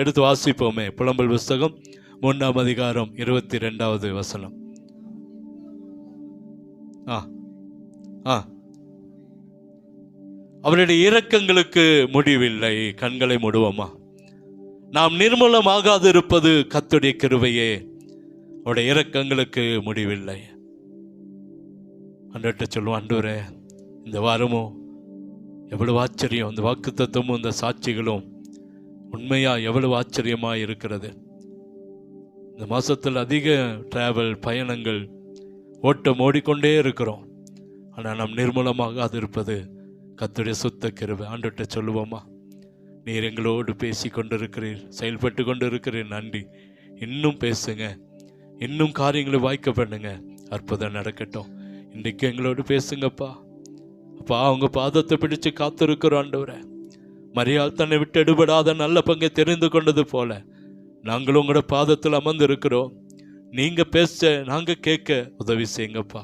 எடுத்து வாசிப்போமே. புலம்பல் புஸ்தகம் 3ஆம் அதிகாரம் 22வது வசனம். அவருடைய இரக்கங்களுக்கு முடிவில்லை. கண்களை மூடுவோமா? நாம் நிர்மூலமாகாது இருப்பது கர்த்தருடைய கிருபையே, அவருடைய இரக்கங்களுக்கு முடிவில்லை. ஆண்டவர்கிட்ட சொல்லுவோம், ஆண்டவரே இந்த வாரமும் எவ்வளவு ஆச்சரியம், இந்த வாக்குத்தத்தமும் இந்த சாட்சிகளும் உண்மையா எவ்வளவு ஆச்சரியமாக இருக்கிறது. இந்த மாதத்தில் அதிக டிராவல் பயணங்கள் ஓட்டம் ஓடிக்கொண்டே இருக்கிறோம். ஆனால் நாம் நிர்மூலமாகாது இருப்பது கர்த்தருடைய சுத்த கிருபை. ஆண்டவர்கிட்ட சொல்லுவோமா? நீர் எங்களோடு பேசி கொண்டிருக்கிறீர், செயல்பட்டு கொண்டு இருக்கிறீர், நன்றி. இன்னும் பேசுங்க, இன்னும் காரியங்களை வாய்க்க பண்ணுங்க, அற்புதம் நடக்கட்டும். இன்றைக்கு எங்களோடு பேசுங்கப்பா. அப்பா, அவங்க பாதத்தை பிடிச்சு காத்திருக்கிறோம் ஆண்டவரே. மரியாள் தன்னை விட்டு எடுபடாத நல்ல பங்கை தெரிந்து கொண்டது போல நாங்களும் உங்களோட பாதத்தில் அமர்ந்து இருக்கிறோம். நீங்கள் பேச நாங்கள் கேட்க உதவி செய்யுங்கப்பா.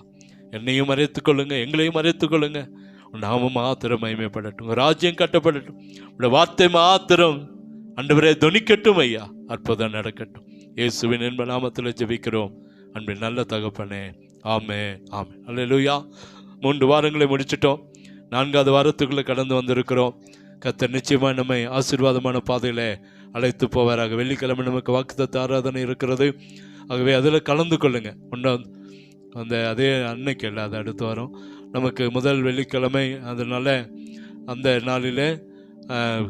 என்னையும் மறைத்துக்கொள்ளுங்க, எங்களையும் மறைத்துக்கொள்ளுங்க. நாமும் மாத்திரம் மகிமைப்படட்டும், ராஜ்யம் கட்டப்படட்டும், உங்களோட வார்த்தை மாத்திரம் ஆண்டவரே தொனிக்கட்டும் ஐயா. அற்புதம் நடக்கட்டும். இயேசுவின் என்ப நாமத்தில் ஜெபிக்கிறோம் அன்பின் நல்ல தகப்பனே. ஆமென், ஆமென். அல்லேலூயா. 3 வாரங்களை முடிச்சிட்டோம். 4வது வாரத்துக்குள்ளே கடந்து வந்திருக்கிறோம். கர்த்தர் நிச்சயமாக நம்மை ஆசீர்வாதமான பாதையில் அழைத்து போவாராக. வெள்ளிக்கிழமை நமக்கு வாக்குத்தத்த ஆராதனை இருக்கிறது. ஆகவே அதில் கலந்து கொள்ளுங்க. அந்த அதே அன்னைக்கு இல்லை, அது அடுத்து வரும் நமக்கு முதல் வெள்ளிக்கிழமை. அதனால அந்த நாளில்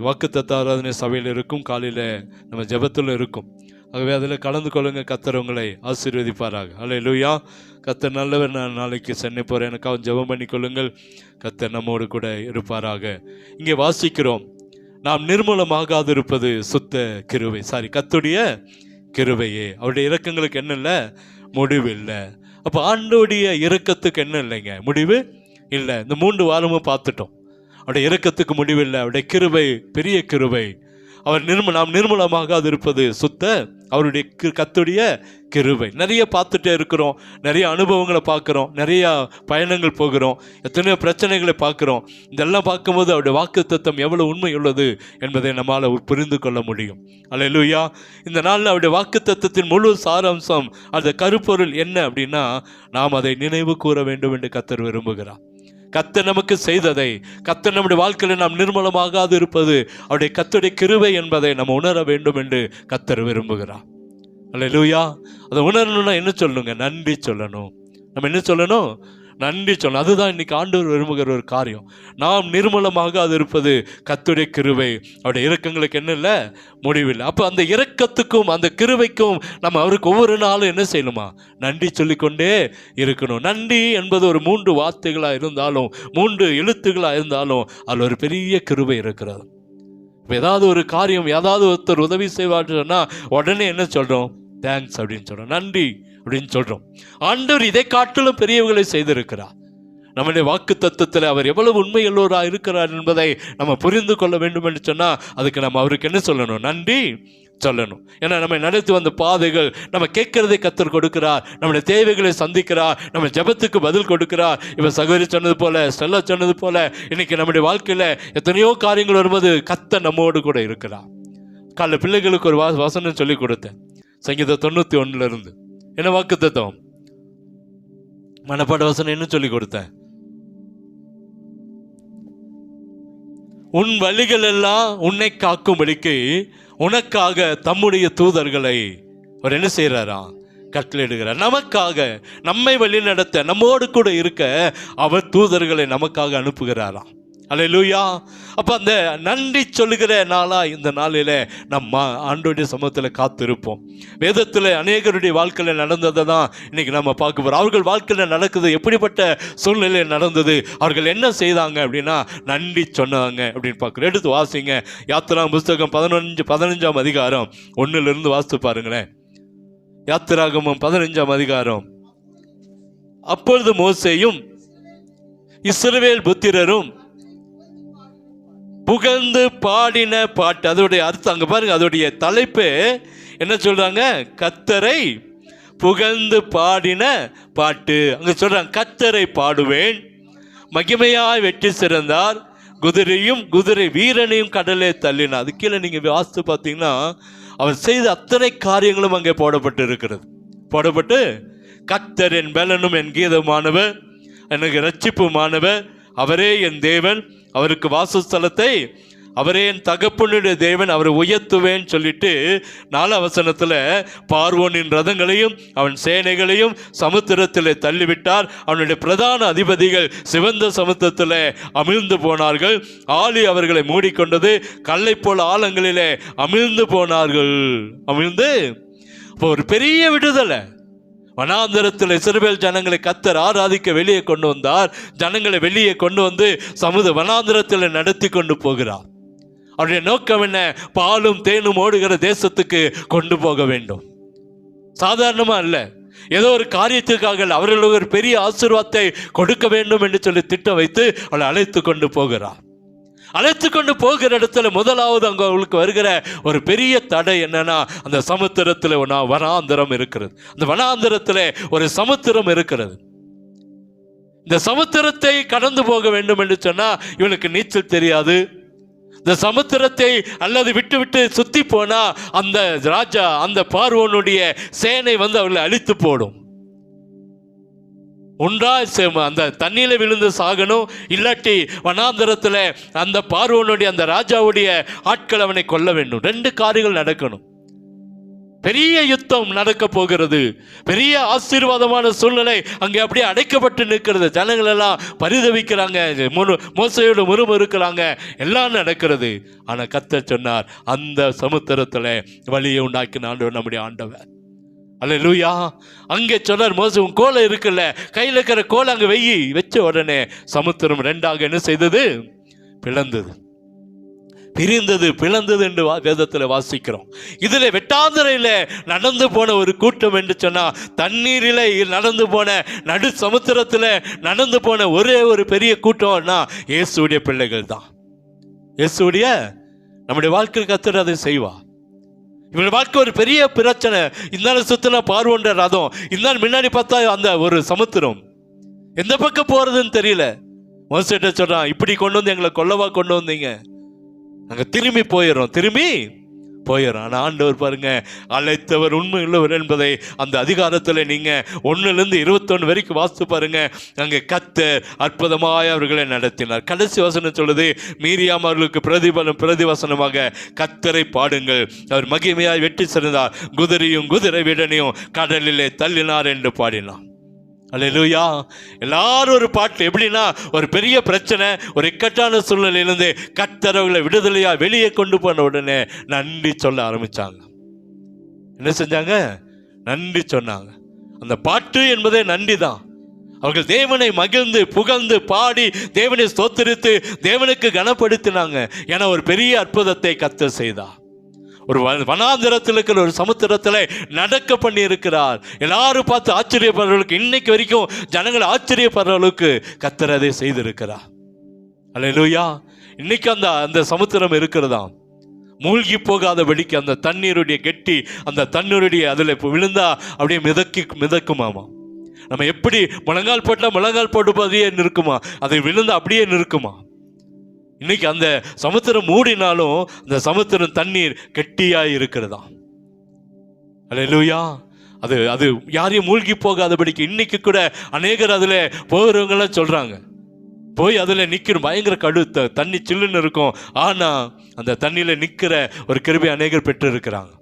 வாக்குத்தத்த ஆராதனை சபையில் இருக்கும், காலையில் நம்ம ஜெபத்தில் இருக்கும். ஆகவே அதில் கலந்து கொள்ளுங்க. கர்த்தர் உங்களை ஆசீர்வதிப்பாராக. அல்லேலூயா. கர்த்தர் நல்லவர். நான் நாளைக்கு சென்னை போகிறேன், எனக்காக ஜெபம் பண்ணி கொள்ளுங்கள். கர்த்தர் நம்மோடு கூட இருப்பாராக. இங்கே வாசிக்கிறோம், நாம் நிர்மூலமாகாது இருப்பது சுத்த கிருபை. கர்த்தருடைய கிருபையே, அவருடைய இரக்கங்களுக்கு என்ன இல்லை? முடிவு இல்லை. அப்போ ஆண்டவருடைய இரக்கத்துக்கு என்ன இல்லைங்க? முடிவு இல்லை. இந்த 3 வாரமும் பார்த்துட்டோம். அவருடைய இரக்கத்துக்கு முடிவு இல்லை. அவருடைய கிருபை பெரிய கிருபை. அவர் நாம் நிர்மூலமாகாது இருப்பது சுத்த அவருடைய கர்த்தருடைய கிருபை. நிறைய பார்த்துட்டே இருக்கிறோம், நிறைய அனுபவங்களை பார்க்குறோம், நிறைய பயணங்கள் போகிறோம், எத்தனையோ பிரச்சனைகளை பார்க்குறோம். இதெல்லாம் பார்க்கும்போது அவருடைய வாக்குத்தத்தம் எவ்வளவு உண்மை உள்ளது என்பதை நம்மால் புரிந்து கொள்ள முடியும். அல்லேலூயா. இந்த நாளில் அவருடைய வாக்குத்தத்தத்தின் முழு சாராம்சம், அந்த கருப்பொருள் என்ன அப்படின்னா, நாம் அதை நினைவு கூற வேண்டும் என்று கர்த்தர் விரும்புகிறார். கர்த்தர் நமக்கு செய்ததை, கர்த்தர் நம்முடைய வாழ்க்கையில் நாம் நிர்மூலமாகாது இருப்பது அவருடைய கர்த்தருடைய கிருபை என்பதை நம்ம உணர வேண்டும் என்று கர்த்தர் விரும்புகிறார். அல்லேலூயா. அதை உணரணும்னா என்ன சொல்லணுங்க? நன்றி சொல்லணும். நம்ம என்ன சொல்லணும்? நன்றி சொல்லணும். அதுதான் இன்னைக்கு ஆண்டவர் விரும்புகிற ஒரு காரியம். நாம் நிர்மூலமாகாது இருப்பது கர்த்தருடைய கிருபை. அவருடைய இரக்கங்களுக்கு என்ன இல்லை? முடிவில்லை. அப்போ அந்த இரக்கத்துக்கும் அந்த கிருபைக்கும் நம்ம அவருக்கு ஒவ்வொரு நாளும் என்ன செய்யணுமா? நன்றி சொல்லிக்கொண்டே இருக்கணும். நன்றி என்பது ஒரு 3 வார்த்தைகளாக இருந்தாலும், 3 எழுத்துக்களாக இருந்தாலும் அதில் ஒரு பெரிய கிருபை இருக்கிறது. இப்போ ஏதாவது ஒரு காரியம், ஏதாவது ஒருத்தர் உதவி செய்வார்னு சொன்னால் உடனே என்ன சொல்கிறோம்? தேங்க்ஸ் அப்படின்னு சொல்கிறோம், நன்றி அப்படின்னு சொல்கிறோம். ஆண்டவர் இதை காட்டிலும் பெரியவர்களை செய்திருக்கிறார். நம்முடைய வாக்கு தத்துவத்தில் அவர் எவ்வளவு உண்மையுள்ளவராக இருக்கிறார் என்பதை நம்ம புரிந்து கொள்ள வேண்டும் என்று சொன்னால் அதுக்கு நம்ம அவருக்கு என்ன சொல்லணும்? நன்றி சொல்லணும். ஏன்னா நம்ம நடத்தி வந்த பாதைகள், நம்ம கேட்கறதை கர்த்தர் கொடுக்கிறார், நம்முடைய தேவைகளை சந்திக்கிறார், நம்ம ஜெபத்துக்கு பதில் கொடுக்கிறார். இப்போ சகோதரி சொன்னது போல, ஸ்டெல்லா சொன்னது போல, இன்னைக்கு நம்முடைய வாழ்க்கையில் எத்தனையோ காரியங்கள் வரும்போது கர்த்தர் நம்மோடு கூட இருக்கிறார். காலைல பிள்ளைகளுக்கு ஒரு வசனம் சொல்லி கொடுத்தேன், சங்கீதம் 91 என்ன வாக்கு தத்துவம் மனப்பாட வசனம் என்ன சொல்லி கொடுத்தேன்? உன் வழிகள் எல்லாம் உன்னை காக்கும்படிக்கு உனக்காக தம்முடைய தூதர்களை அவர் என்ன செய்யறாரா? கட்டளையிடுகிறார். நமக்காக, நம்மை வழி நடத்த, நம்மோடு கூட இருக்க அவர் தூதர்களை நமக்காக அனுப்புகிறாராம். அல்லேலூயா. அப்போ அந்த நன்றி சொல்லுகிற நாளாக இந்த நாளில் நம்ம ஆண்டவருடைய சமூகத்தில் காத்திருப்போம். வேதத்தில் அநேகருடைய வாழ்க்கையில் நடந்ததை தான் இன்னைக்கு நம்ம பார்க்க போகிறோம். அவர்கள் வாழ்க்கையில் நடக்குது, எப்படிப்பட்ட சூழ்நிலையில் நடந்தது, அவர்கள் என்ன செய்தாங்க அப்படின்னா நன்றி சொன்னாங்க அப்படின்னு பார்க்குறோம். எடுத்து வாசிங்க, யாத்திராகமம் புஸ்தகம் 15ஆம் அதிகாரம் 1 வாசித்து பாருங்களேன். யாத்திராகமம் 15ஆம் அதிகாரம். அப்பொழுது மோசேயும் இஸ்ரவேல் புத்திரரும் புகழ்ந்து பாடின பாட்டு. அதோடைய அர்த்தம் அங்கே பாருங்க, அதோடைய தலைப்பு என்ன சொல்றாங்க? கர்த்தரை புகழ்ந்து பாடின பாட்டு. அங்கே சொல்றாங்க, கர்த்தரை பாடுவேன், மகிமையாய் வெற்றி சிறந்தார், குதிரையும் குதிரை வீரனையும் கடலே தள்ளினார். அது கீழே நீங்க வாசித்து பார்த்தீங்கன்னா அவர் செய்த அத்தனை காரியங்களும் அங்கே போடப்பட்டு இருக்கிறது. போடப்பட்டு கர்த்தர் என் பலனும் என் கீதமானவர், எனக்கு இரட்சிப்புமானவர், அவரே என் தேவன், அவருக்கு வாசஸ்தலத்தை, அவரே என் தகப்பனுடைய தேவன், அவரை உயர்த்துவேன்னு சொல்லிட்டு 4 வசனத்தில் பார்வோனின் ரதங்களையும் அவன் சேனைகளையும் சமுத்திரத்தில் தள்ளிவிட்டார். அவனுடைய பிரதான அதிபதிகள் சிவந்த சமுத்திரத்தில் அமிழ்ந்து போனார்கள். ஆழி அவர்களை மூடிக்கொண்டது, கல்லை போல் ஆழங்களிலே அமிழ்ந்து போனார்கள். அமிழ்ந்து இப்போ ஒரு பெரிய விடுதலை. வனாந்தரத்தில் இஸ்ரவேல் ஜனங்களை கர்த்தர் ஆராதிக்க வெளியே கொண்டு வந்தார். ஜனங்களை வெளியே கொண்டு வந்து வனாந்தரத்தில் நடத்தி கொண்டு போகிறார். அவருடைய நோக்கம் என்ன? பாலும் தேனும் ஓடுகிற தேசத்துக்கு கொண்டு போக வேண்டும். சாதாரணமா அல்ல, ஏதோ ஒரு காரியத்துக்காக அவர்களுக்கு ஒரு பெரிய ஆசீர்வாதத்தை கொடுக்க வேண்டும் என்று சொல்லி திட்டம் வைத்து அவளை அழைத்து கொண்டு போகிறார். அழைத்து கொண்டு போகிற இடத்துல முதலாவது அங்கே அவங்களுக்கு வருகிற ஒரு பெரிய தடை என்னன்னா, அந்த சமுத்திரத்தில் வனாந்தரம் இருக்கிறது. அந்த வனாந்தரத்தில் ஒரு சமுத்திரம் இருக்கிறது. இந்த சமுத்திரத்தை கடந்து போக வேண்டும் என்று சொன்னா இவனுக்கு நீச்சல் தெரியாது. இந்த சமுத்திரத்தை அல்லது விட்டு விட்டு சுத்தி போனா அந்த ராஜா, அந்த பார்வோனுடைய சேனை அவர்களை அழித்து போடும். ஒன்றா அந்த தண்ணியில விழுந்து சாகணும், இல்லாட்டி வனாந்தரத்தில் அந்த பார்வோனுடைய அந்த ராஜாவுடைய ஆட்கள் அவனை கொல்ல வேண்டும். 2 காரியங்கள் நடக்கணும். பெரிய யுத்தம் நடக்க போகிறது. பெரிய ஆசீர்வாதமான சூழ்நிலை அங்கே அப்படியே அடைக்கப்பட்டு நிற்கிறது. ஜனங்கள் எல்லாம் பரிதவிக்கிறாங்க, மோசையோடு முறுமுறுக்கிறாங்க, எல்லாம் நடக்கிறது. ஆனா கர்த்தர் சொன்னார், அந்த சமுத்திரத்தில் வழியை உண்டாக்கின ஆண்டவர் நம்முடைய ஆண்டவர். அல்லேலூயா. அங்கே சொன்னார், மோசே உன் கோலை இருக்குல்ல, கையில் இருக்கிற கோலை அங்கே வச்ச உடனே சமுத்திரம் 2ஆக என்ன செய்தது? பிளந்தது, பிரிந்தது, பிளந்தது என்று வேதத்தில் வாசிக்கிறோம். இதில் வெட்டாந்தரையில் நடந்து போன ஒரு கூட்டம் என்று சொன்னா, தண்ணீரில் நடந்து போன, நடு சமுத்திரத்தில் நடந்து போன ஒரே ஒரு பெரிய கூட்டம்னா இயேசுடைய பிள்ளைகள் தான். இயேசுடைய நம்முடைய வாழ்க்கையில் கர்த்தர் அதை செய்வா. இவனுடைய வாழ்க்கை ஒரு பெரிய பிரச்சனை. இந்த சுத்தின பார்வோன்ற ரதம், இந்த முன்னாடி பார்த்தா அந்த ஒரு சமுத்திரம், எந்த பக்கம் போறதுன்னு தெரியல. மோசேட்ட சொல்றான், இப்படி கொண்டு வந்து எங்களை கொல்லவா கொண்டு வந்தீங்க, நாங்க திரும்பி போயிடும். ஆனால் ஆண்டவர் பாருங்க, அழைத்தவர் உண்மை உள்ளவர் என்பதை அந்த அதிகாரத்தில் நீங்க 1லிருந்து 21 வரைக்கும் வாசித்து பாருங்க. அங்கே கர்த்தர் அற்புதமாய் அவர்களை நடத்தினார். கடைசி வசனம் சொல்லுது, மீரியாம் அவர்களுக்கு பிரதிவசனமாக கர்த்தரை பாடுங்கள், அவர் மகிமையாய் வெற்றி சிறந்தார், குதிரையும் குதிரை வீரனையும் கடலிலே தள்ளினார் என்று பாடினார். அல்லேலூயா. எல்லாரும் ஒரு பாட்டு. எப்படின்னா, ஒரு பெரிய பிரச்சனை, ஒரு இக்கட்டான சூழ்நிலையிலிருந்து கர்த்தர் அவர்களை விடுதலையா வெளியே கொண்டு போன உடனே நன்றி சொல்ல ஆரம்பிச்சாங்க. என்ன செஞ்சாங்க? நன்றி சொன்னாங்க. அந்த பாட்டு என்பதே நன்றி தான். அவர்கள் தேவனை மகிழ்ந்து புகழ்ந்து பாடி தேவனை ஸ்தோத்திரித்து தேவனுக்கு கனப்படுத்தினாங்க. ஏன்னா ஒரு பெரிய அற்புதத்தை கர்த்தர் செய்தார். ஒரு வனாந்தரத்தில் இருக்கிற ஒரு சமுத்திரத்தில் நடக்க பண்ணி இருக்கிறார். எல்லாரும் பார்த்து ஆச்சரியப்படுறவர்களுக்கு, இன்னைக்கு வரைக்கும் ஜனங்கள் ஆச்சரியப்படுற அளவுக்கு கர்த்தர் அதை செய்திருக்கிறார். அல்லேலூயா. இன்னைக்கு அந்த சமுத்திரம் இருக்கிறதா, மூழ்கி போகாதபடிக்கு அந்த தண்ணீருடைய கெட்டி, அந்த தண்ணீருடைய அதில் விழுந்தா அப்படியே மிதக்குமாமா. நம்ம எப்படி முழங்கால் போட்டால் முழங்கால் போட்டு பதியே நிற்குமா, அதை விழுந்தா அப்படியே நிற்குமா. இன்னைக்கு அந்த சமுத்திரம் மூடினாலும் அந்த சமுத்திரம் தண்ணீர் கெட்டியாய் இருக்கிறதா. அல்லேலூயா. அது யாரையும் மூழ்கி போகாதபடிக்கு இன்னைக்கு கூட அநேகர் அதில் போகிறவங்கெல்லாம் சொல்றாங்க, போய் அதில் நிற்கிற பயங்கர கடுத்த தண்ணி சில்லுன்னு இருக்கும். ஆனால் அந்த தண்ணியில் நிற்கிற ஒரு கிருபை அநேகர் பெற்று இருக்கிறாங்க.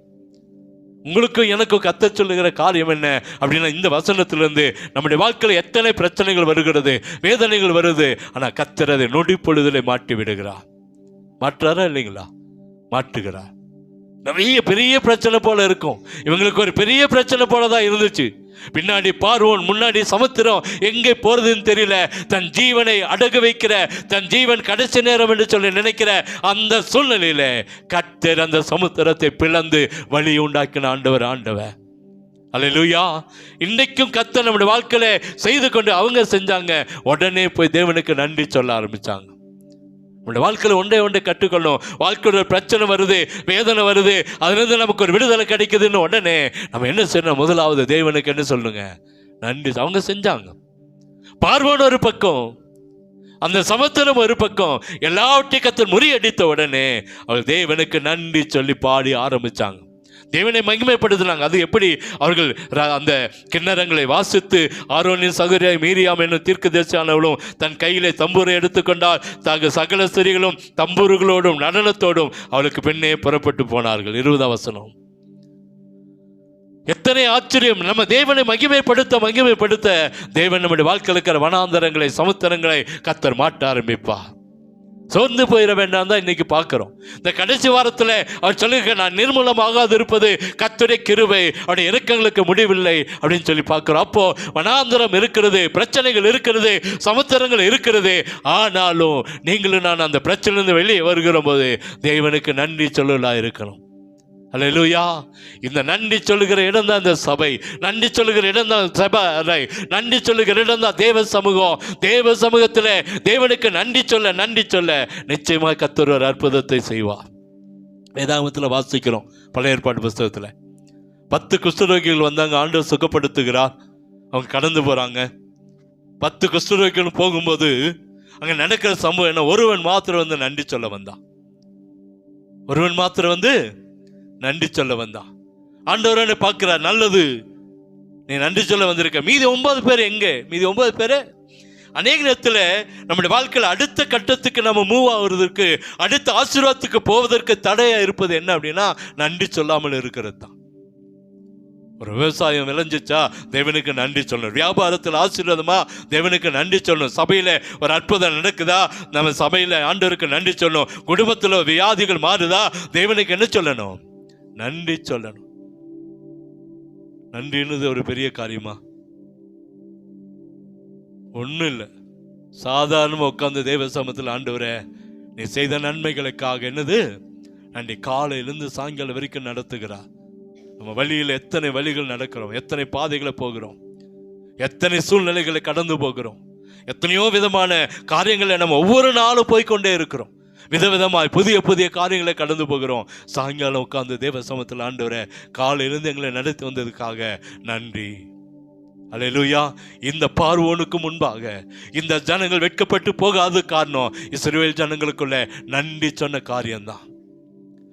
உங்களுக்கும் எனக்கும் கர்த்தர் சொல்லுகிற காரியம் என்ன அப்படின்னா, இந்த வசனத்திலிருந்து நம்முடைய வாழ்க்கையில் எத்தனை பிரச்சனைகள் வருகிறது, வேதனைகள் வருது. ஆனால் கர்த்தர் அதை நொடி பொழுதிலே மாட்டி விடுகிறார். மாற்றாரா இல்லைங்களா? மாற்றுகிறார். நிறைய பெரிய பிரச்சனை போல இருக்கும். இவங்களுக்கு ஒரு பெரிய பிரச்சனை போலதான் இருந்துச்சு. பின்னாடி பார்வோன், முன்னாடி சமுத்திரம், எங்கே போறதுன்னு தெரியல. தன் ஜீவனை அடகு வைக்கிற, தன் ஜீவன் கடைசி நேரம் என்று சொல்லி நினைக்கிற அந்த சூழ்நிலையில கர்த்தர் அந்த சமுத்திரத்தை பிளந்து வழி உண்டாக்கின ஆண்டவர். அல்லேலூயா. இன்னைக்கும் கர்த்தர் நம்முடைய வாழ்க்கையில செய்து கொண்டு அவங்க செஞ்சாங்க. உடனே போய் தேவனுக்கு நன்றி சொல்ல ஆரம்பிச்சாங்க. நம்முடைய வாழ்க்கையில் ஒன்றை கற்றுக்கொள்ளணும். வாழ்க்கையோட பிரச்சனை வருது, வேதனை வருது, அதுலேருந்து நமக்கு ஒரு விடுதலை கிடைக்குதுன்னு உடனே நம்ம என்ன செய்யணும்? முதலாவது தேவனுக்கு என்ன சொல்லுங்க? நன்றி. அவங்க செஞ்சாங்க. பார்வோன் ஒரு பக்கம், அந்த சமுத்திரம் ஒரு பக்கம், எல்லாவற்றையும் கர்த்தர் முறியடித்த உடனே அவர்கள் தேவனுக்கு நன்றி சொல்லி பாடி ஆரம்பிச்சாங்க, தேவனை மகிமைப்படுத்தினாங்க. அது எப்படி? அவர்கள் அந்த கிண்ணறங்களை வாசித்து, ஆரோனின் சகோதரி மீரியாம் என்னும் தீர்க்கதரிசியானவளும் தன் கையிலே தம்பூரை எடுத்துக்கொண்டால் சகல ஸ்திரீகளும் தம்பூர்களோடும் நடனத்தோடும் அவளுக்கு பின்னே புறப்பட்டு போனார்கள். 20ஆம் வசனம். எத்தனை ஆச்சரியம்! நம்ம தேவனை மகிமைப்படுத்த தேவன் நம்முடைய வாழ்க்கையில் இருக்கிற வனாந்தரங்களை, சமுத்திரங்களை கர்த்தர் மாட்ட ஆரம்பிப்பார். சோர்ந்து போயிட வேண்டாம் தான் இன்னைக்கு பார்க்கிறோம். இந்த கடைசி வாரத்தில் அவர் சொல்லுங்க, நான் நிர்மூலமாகாது இருப்பது கர்த்தருடைய கிருபை, அவருடைய இரக்கங்களுக்கு முடிவில்லை அப்படின்னு சொல்லி பார்க்கிறோம். அப்போ வனாந்தரம் இருக்கிறது, பிரச்சனைகள் இருக்கிறது, சமுத்திரங்கள் இருக்கிறது. ஆனாலும் நீங்களும் நான் அந்த பிரச்சனையிலிருந்து வெளியே வருகிற போது தேவனுக்கு நன்றி சொல்லலா இருக்கணும். அல்லேலூயா! இந்த நன்றி சொல்லுகிற இடம் தான் இந்த சபை, நன்றி சொல்லுகிற இடம் தான் சபை, நன்றி சொல்லுகிற இடம் தான் தேவ சமூகம். தேவ சமூகத்தில் தேவனுக்கு நன்றி சொல்ல நிச்சயமாக கர்த்தர் ஒரு அற்புதத்தை செய்வார். வேதாகமத்தில் வாசிக்கிறோம், பழைய ஏற்பாட்டு புஸ்தகத்தில் 10 குஷ்டரோகிகள் வந்தாங்க, ஆண்டவர் சுகப்படுத்துகிறார். அவங்க கடந்து போகிறாங்க. 10 குஷ்டரோகிகள் போகும்போது அங்கே நடக்கிற சம்பவம் என்ன? ஒருவன் மாத்திரம் நன்றி சொல்ல வந்தான். ஒருவன் மாத்திரம் நன்றி சொல்ல வந்தான். ஆண்டவரனை பார்க்கிறார், நல்லது, நீ நன்றி சொல்ல வந்திருக்க. மீதி 9 பேர் எங்கே? மீதி 9 பேர் அநேக நேரத்தில் நம்முடைய வாழ்க்கையில் அடுத்த கட்டத்துக்கு நம்ம மூவ் ஆகுறதுக்கு, அடுத்த ஆசீர்வாதத்துக்கு போவதற்கு தடையா இருப்பது என்ன அப்படின்னா, நன்றி சொல்லாமல் இருக்கிறது தான். ஒரு விவசாயம் விளைஞ்சிச்சா தேவனுக்கு நன்றி சொல்லணும். வியாபாரத்தில் ஆசீர்வாதமா தேவனுக்கு நன்றி சொல்லணும். சபையில் ஒரு அற்புதம் நடக்குதா நம்ம சபையில் ஆண்டவருக்கு நன்றி சொல்லணும். குடும்பத்தில் வியாதிகள் மாறுதா தேவனுக்கு என்ன சொல்லணும்? நன்றி சொல்லணும். நன்றின்றது ஒரு பெரிய காரியமா? ஒன்றும் இல்லை. சாதாரணமாக உட்கார்ந்து தேவ சமூகத்தில், ஆண்டவரே நீ செய்த நன்மைகளுக்காக என்னது நன்றி. காலையிலிருந்து சாயங்காலம் வரைக்கும் நடத்துகிறார். நம்ம வழியில் எத்தனை வழிகள் நடக்கிறோம், எத்தனை பாதைகளை போகிறோம், எத்தனை சூழ்நிலைகளை கடந்து போகிறோம், எத்தனையோ விதமான காரியங்களை நம்ம ஒவ்வொரு நாளும் போய்கொண்டே இருக்கிறோம். விதவிதமாய் புதிய புதிய காரியங்களை கடந்து போகிறோம். சாயங்காலம் உட்கார்ந்து தேவ சமூகத்தில், ஆண்டவரே காலையிலிருந்து எங்களை நடத்தி வந்ததுக்காக நன்றி. அல்லேலூயா! இந்த பார்வோனுக்கு முன்பாக இந்த ஜனங்கள் வெட்கப்பட்டு போகாத காரணம் இஸ்ரவேல் ஜனங்களுக்குள்ள நன்றி சொன்ன காரியம்தான்.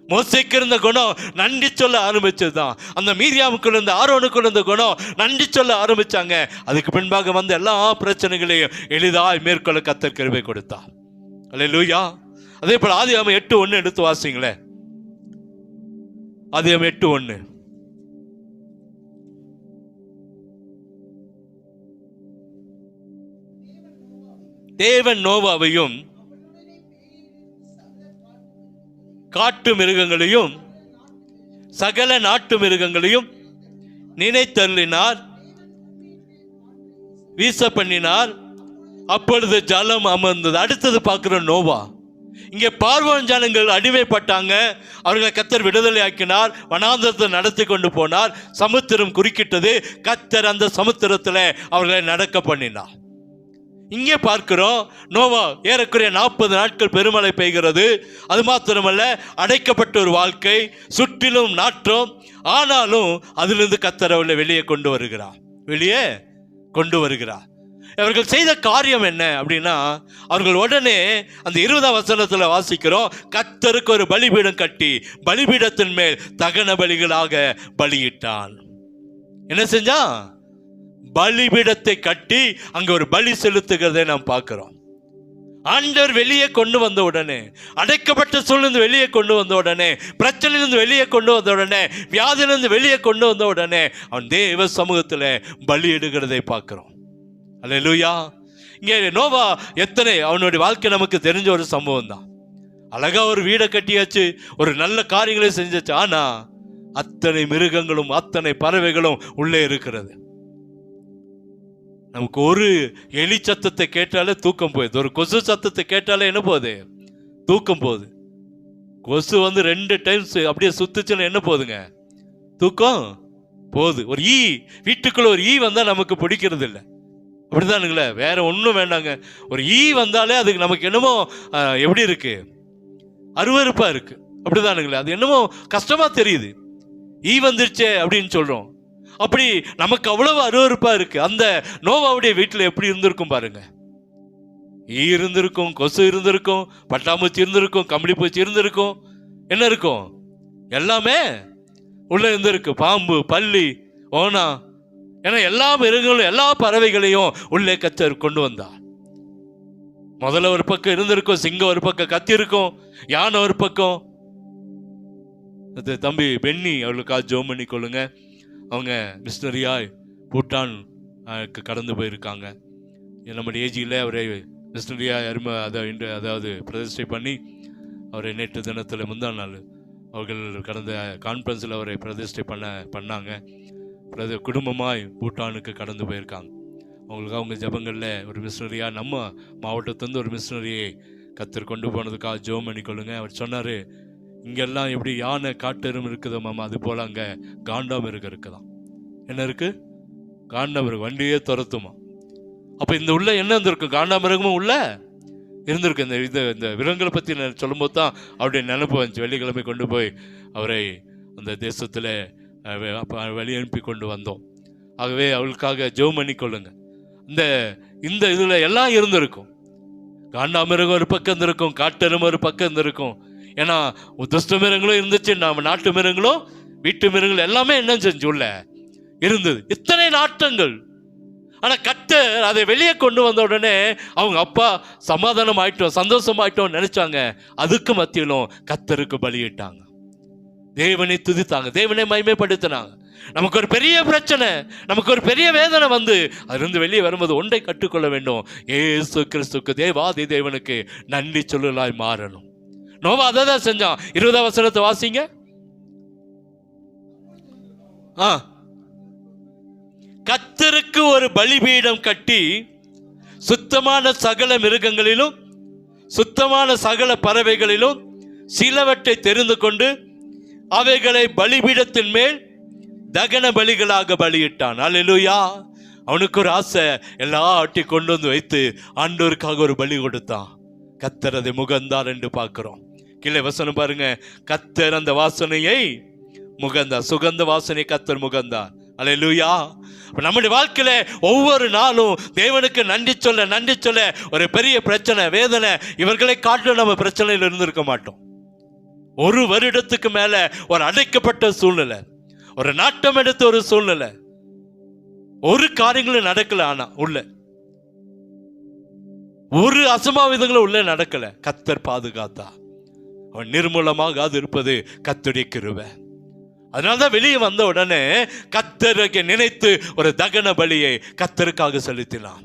மோசேக்கு இருந்த குணம் நன்றி சொல்ல ஆரம்பிச்சதுதான். அந்த மீரியாமுக்குள்ள இருந்த, ஆரோனுக்குள்ள இருந்த குணம் நன்றி சொல்ல ஆரம்பிச்சாங்க. அதுக்கு பின்பாக வந்த எல்லா பிரச்சனைகளையும் எளிதாய் மேற்கொள்ள கர்த்தர் கிருபை கொடுத்தார். அல்லேலூயா! அதே போல ஆதியாகமம் 8:1 எடுத்து வாசிங்களேன். ஆதியாகமம் 8:1. தேவன் நோவாவையும் காட்டு மிருகங்களையும் சகல நாட்டு மிருகங்களையும் நினைத்தள்ளினார், வீச பண்ணினார். அப்பொழுது ஜலம் அமர்ந்தது. அடுத்தது பார்க்கிறோம் நோவா. இங்கே பார்வோன் ஜனங்கள் அடிமைப்பட்டாங்க. அவர்களை கர்த்தர் விடுதலை ஆக்கினார், வனாந்தரத்தை நடத்தி கொண்டு போனார். சமுத்திரம் குறுக்கிட்டது. கர்த்தர் அந்த சமுத்திரத்தில் அவர்களை நடக்க பண்ணினார். இங்கே பார்க்கிறோம் நோவா ஏறக்குறைய 40 நாட்கள் பெருமழை பெய்கிறது. அது மாத்திரமல்ல, அடைக்கப்பட்ட ஒரு வாழ்க்கை, சுற்றிலும் நாற்றம். ஆனாலும் அதிலிருந்து கர்த்தர் அவர்களை வெளியே கொண்டு வருகிறார். அவர்கள் செய்த காரியம் என்ன அப்படின்னா, அவர்கள் உடனே அந்த 20ஆம் வசனத்தில் வாசிக்கிறோம், கர்த்தருக்கு ஒரு பலிபீடம் கட்டி பலிபீடத்தின் மேல் தகன பலிகளாக பலியிட்டான். என்ன செஞ்சான்? பலிபீடத்தை கட்டி அங்க ஒரு பலி செலுத்துகிறதை நாம் பார்க்கிறோம். ஆண்டவர் வெளியே கொண்டு வந்த உடனே, அடைக்கப்பட்ட சூழ்நிலை வெளியே கொண்டு வந்த உடனே, பிரச்சனையிலிருந்து வெளியே கொண்டு வந்த உடனே, வியாதியிலிருந்து வெளியே கொண்டு வந்த உடனே அவன் தேவ சமூகத்தில் பலியிடுகிறதை பார்க்கிறோம். அல்லேலூயா! இங்கே நோவா எத்தனை அவனுடைய வாழ்க்கை நமக்கு தெரிஞ்ச ஒரு சம்பவம் தான். அழகா ஒரு வீடை கட்டியாச்சு, ஒரு நல்ல காரியங்களை செஞ்சாச்சு. ஆனா அத்தனை மிருகங்களும் அத்தனை பறவைகளும் உள்ளே இருக்கிறது. நமக்கு ஒரு எலி சத்தத்தை கேட்டாலே தூக்கம் போகுது, ஒரு கொசு சத்தத்தை கேட்டாலே என்ன போகுது? தூக்கம் போகுது. கொசு 2 டைம்ஸ் அப்படியே சுத்துச்சுன்னு என்ன போகுதுங்க? தூக்கம் போகுது. ஒரு ஈ, வீட்டுக்குள்ள ஒரு ஈ வந்தா நமக்கு பிடிக்கிறது இல்லை, அப்படிதானுங்களே? வேற ஒன்றும் வேண்டாங்க. ஒரு ஈ வந்தாலே அதுக்கு நமக்கு என்னமோ எப்படி இருக்கு? அருவருப்பா இருக்கு, அப்படிதானுங்களே? அது என்னமோ கஷ்டமா தெரியுது. ஈ வந்துருச்சே அப்படின்னு சொல்றோம். அப்படி நமக்கு அவ்வளவு அருவருப்பா இருக்கு. அந்த நோவாவுடைய வீட்டில் எப்படி இருந்திருக்கும் பாருங்க. ஈ இருந்திருக்கும், கொசு இருந்திருக்கும், பட்டாம்பூச்சி இருந்திருக்கும், கம்பளி பூச்சி இருந்திருக்கும், என்ன இருக்கும்? எல்லாமே உள்ள இருந்திருக்கு. பாம்பு, பல்லி, ஓனா, ஏன்னா எல்லா மிருகங்களும் எல்லா பறவைகளையும் உள்ளே கர்த்தர் கொண்டு வந்தார். முதல்ல ஒரு பக்கம் இருந்திருக்கும், சிங்கம் ஒரு பக்கம் கத்தி இருக்கும், யானை ஒரு பக்கம். தம்பி பென்னி அவளுக்காக ஜோம் பண்ணி கொள்ளுங்க. அவங்க மிஷினரியாய் பூட்டான் கடந்து போயிருக்காங்க. நம்முடைய ஏஜியில் அவரை மிஷினரியாய் அதாவது பிரதிஷ்டை பண்ணி அவரை நேற்று தினத்தில் முந்தா நாள் அவர்கள் கடந்த கான்ஃபரன்ஸில் அவரை பிரதிஷ்டை பண்ணாங்க. குடும்பமாய் பூட்டானுக்கு கடந்து போயிருக்காங்க. அவங்களுக்காக அவங்க ஜபங்களில் ஒரு மிஷினரியாக நம்ம மாவட்டத்துலேருந்து ஒரு மிஷினரியை கர்த்தர் கொண்டு போனதுக்காக ஜெபம் பண்ணிக்கொள்ளுங்க. அவர் சொன்னார், இங்கெல்லாம் எப்படி யானை காட்டெரும் இருக்குதோ மாமா, அது போல் அங்கே காண்டாமிருகம் இருக்குதான். என்ன இருக்குது? காண்டாமிருகம் வண்டியே துரத்துமா. அப்போ இந்த உள்ள என்ன இருந்திருக்கும்? காண்டாமிருகமும் உள்ள இருந்திருக்கு. இந்த விலங்குகளை பற்றி சொல்லும்போது தான் அவருடைய நினைப்பு வந்துச்சு. வெள்ளிக்கிழமை கொண்டு போய் அவரை அந்த தேசத்தில் வழி அனுப்பி கொண்டு வந்தோம். ஆகவே அவளுக்காக ஜெபம் பண்ணிக்கொள்ளுங்க. இந்த இதில் எல்லாம் இருந்திருக்கும். காண்டாமிருகம் ஒரு பக்கம் இருந்திருக்கும், காட்டெருமை ஒரு பக்கம் இருந்திருக்கும். ஏன்னா துஷ்ட மிருகங்களும் இருந்துச்சு, நம்ம நாட்டு மிருகங்களும் வீட்டு மிருகங்களும் எல்லாமே என்ன செஞ்சு உள்ள இருந்தது. இத்தனை நாட்டங்கள். ஆனால் கர்த்தர் அதை வெளியே கொண்டு வந்த உடனே அவங்க அப்பா சமாதானம் ஆயிட்டோம், சந்தோஷமாயிட்டோம் நினைச்சாங்க. அதுக்கு மத்தியிலும் கர்த்தருக்கு பலியிட்டாங்க, தேவனை துதித்தாங்க, தேவனை மகிமைப்படுத்தினாங்க. நமக்கு ஒரு பெரிய பிரச்சனை, நமக்கு ஒரு பெரிய வேதனை வந்து அதிலிருந்து வெளியே வரும்போது ஒன்றை கற்றுக்கொள்ள வேண்டும். இயேசு கிறிஸ்துக்கு தேவாதி தேவனுக்கு நன்றி சொல்லலாய் மாறணும். நோவா அதை தான் செஞ்சான். 20ஆம் வசனத்தை வாசிங்க. கர்த்தருக்கு ஒரு பலிபீடம் கட்டி சுத்தமான சகல மிருகங்களிலும் சுத்தமான சகல பறவைகளிலும் சிலவற்றை தெரிந்து கொண்டு அவைகளை பலிபீடத்தின் மேல் தகன பலிகளாக பலியிட்டான். அல்லேலூயா. அவனுக்கு ஒரு ஆசை, எல்லா ஆட்டி கொண்டு வந்து வைத்து ஆண்டவருக்காக ஒரு பலி கொடுத்தான். கர்த்தர் அதை முகந்தார் என்று பார்க்கிறோம். கீழே வசனம் பாருங்க. கர்த்தர் அந்த வாசனையை முகந்தார், சுகந்த வாசனை கர்த்தர் முகந்தார். அல்லேலூயா. நம்முடைய வாழ்க்கையில ஒவ்வொரு நாளும் தேவனுக்கு நன்றி சொல்ல ஒரு பெரிய பிரச்சனை, வேதனை, இவர்களை காட்டிலும் நம்ம பிரச்சனையில் இருந்திருக்க மாட்டோம். ஒரு வருடத்துக்கு மேல ஒரு அடைக்கப்பட்ட சூழ்நிலை, ஒரு நாட்டம் எடுத்த ஒரு சூழ்நிலை, ஒரு காரியங்களும் நடக்கல. ஆனா உள்ள ஒரு அசம்பாவிதங்களும் உள்ள நடக்கல. கர்த்தர் பாதுகாத்தா. அவன் நிர்மூலமாக அது இருப்பது கர்த்தருடைய கிருபை. அதனால்தான் வெளியே வந்த உடனே கர்த்தரை நினைத்து ஒரு தகன பலியை கர்த்தருக்காக செலுத்தினான்.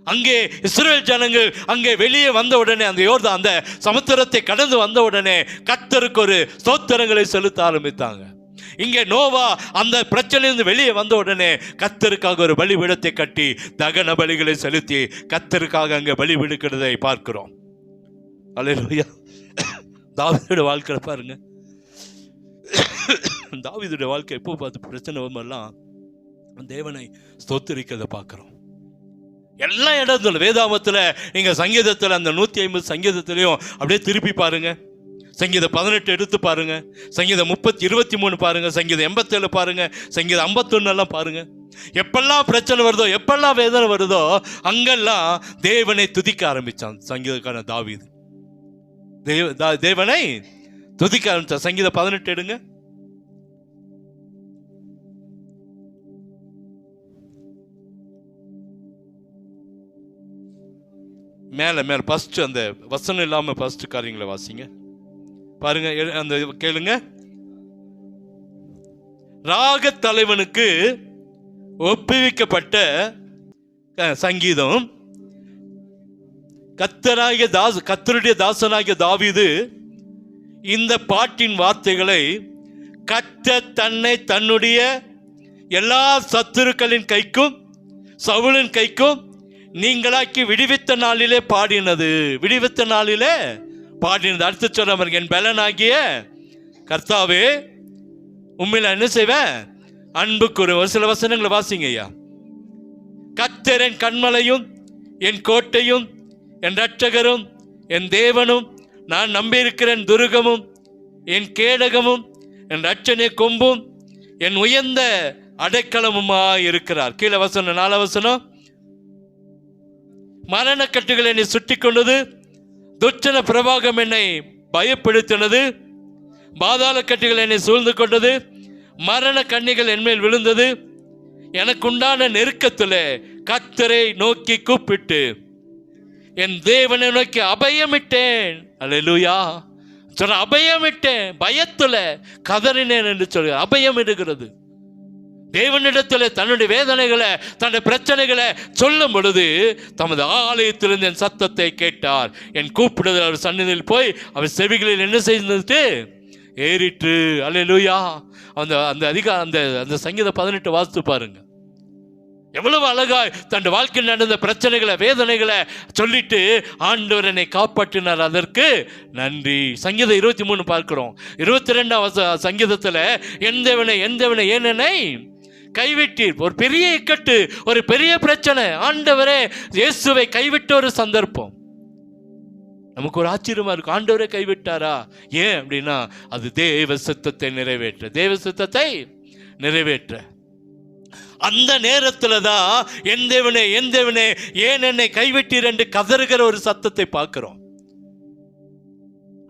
அங்கே இஸ்ரவேல் ஜனங்கள் அங்கே வெளியே வந்த உடனே அந்த சமுத்திரத்தை கடந்து வந்த உடனே கர்த்தருக்கு ஒரு ஸ்தோத்திரங்களை செலுத்த ஆரம்பித்தாங்க. இங்கே நோவா அந்த பிரச்சனையிலிருந்து வெளியே வந்த உடனே கர்த்தருக்காக ஒரு பலிபீடத்தை கட்டி தகன பலிகளை செலுத்தி கர்த்தருக்காக அங்கே பலி விடுக்கிறதை பார்க்கிறோம். அல்லேலூயா. தாவீதுடைய வாழ்க்கை பாருங்க. தாவீதுடைய வாழ்க்கை எப்போ பார்த்து பிரச்சனை வரும்போதெல்லாம் தேவனை ஸ்தோத்திரிக்கிறதை பார்க்கிறோம். எல்லா இடத்துல வேதாமத்தில் நீங்க சங்கீதத்தில் அந்த 150 சங்கீதத்திலையும் அப்படியே திருப்பி பாருங்க. சங்கீதம் 18 எடுத்து பாருங்க, சங்கீதம் 23 பாருங்க, சங்கீதம் 87 பாருங்க, சங்கீதம் 51 பாருங்க. எப்பெல்லாம் பிரச்சனை வருதோ, எப்பெல்லாம் வேதனை வருதோ, அங்கெல்லாம் தேவனை துதிக்க ஆரம்பிச்சான் சங்கீதக்கான தாவீது. தேவனை துதிக்க ஆரம்பிச்சான். சங்கீதம் 18 எடுங்க. மேல ஃபர்ஸ்ட் அந்த வசனம் இல்லாம ஃபர்ஸ்ட் காரியங்களை வாசிங்க பாருங்க. அந்த கேளுங்க. ராக தலைவனுக்கு ஒப்புவிக்கப்பட்ட சங்கீதம். கர்த்தருடைய தாசனாகிய தாவீது இந்த பாட்டின் வார்த்தைகளை கர்த்தர் தன்னை தன்னுடைய எல்லா சத்துருக்களின் கைக்கும் சவுலின் கைக்கும் நீங்களாக்கி விடுவித்த நாளிலே பாடினது. விடுவித்த நாளிலே பாடினது. அடுத்து சொல்ல, என் பலனாகிய கர்த்தாவே உண்மையில என்ன செய்வேன்? அன்பு கூறு. ஒரு சில வசனங்களை வாசிங்க ஐயா. கர்த்தர் என் கண்மலையும் என் கோட்டையும் என் இரட்சகரும் என் தேவனும் நான் நம்பியிருக்கிறேன் துருகமும் என் கேடகமும் என் இரட்சணிய கொம்பும் என் உயர்ந்த அடைக்கலமுமா இருக்கிறார். கீழே வசனம் 4 வசனம். மரணக்கட்டுகள் என்னை சுட்டி கொண்டது, துச்சன பிரவாகம் என்னை பயப்படுத்தினது, பாதாள கட்டுகள் என்னை சூழ்ந்து கொண்டது, மரண கண்ணிகள் என்மேல் விழுந்தது. எனக்குண்டான நெருக்கத்தில் கர்த்தரை நோக்கி கூப்பிட்டு என் தேவனை நோக்கி அபயமிட்டேன். அல்லேலூயா. சொல்ற அபயமிட்டேன், பயத்துல கதறினேன் என்று சொல்ற அபயம் எடுக்கிறது. தேவனிடத்தில் தன்னுடைய வேதனைகளை, தன்னுடைய பிரச்சனைகளை சொல்லும் பொழுது தமது ஆலயத்திலிருந்து என் சத்தத்தை கேட்டார். என் கூப்பிடுதல் அவர் சன்னதியில் போய் அவர் செவிகளில் என்ன செய்துட்டு ஏறிற்று. அல்லேலூயா. அந்த அந்த சங்கீதம் 18 வாசித்து பாருங்க. எவ்வளவு அழகாய் தன் வாழ்க்கையில் நடந்த பிரச்சனைகளை, வேதனைகளை சொல்லிட்டு ஆண்டவர் என்னை காப்பாற்றினார், அதற்கு நன்றி. சங்கீதம் 23 பார்க்கிறோம். 22 சங்கீதத்தில் எந்தவனை ஏன் என்னை கைவிட்டீர். ஒரு பெரிய இக்கட்டு, ஒரு பெரிய பிரச்சனை, ஆண்டவரே இயேசுவை கைவிட்ட ஒரு சந்தர்ப்பம். நமக்கு ஒரு ஆச்சரியமா இருக்கும், ஆண்டவரே கைவிட்டாரா? ஏன் அப்படின்னா அது தேவ சித்தத்தை நிறைவேற்ற அந்த நேரத்தில் தான் என் தேவனே ஏன் என்னை கைவிட்டீர் என்று கதறுகிற ஒரு சத்தத்தை பார்க்கிறோம்.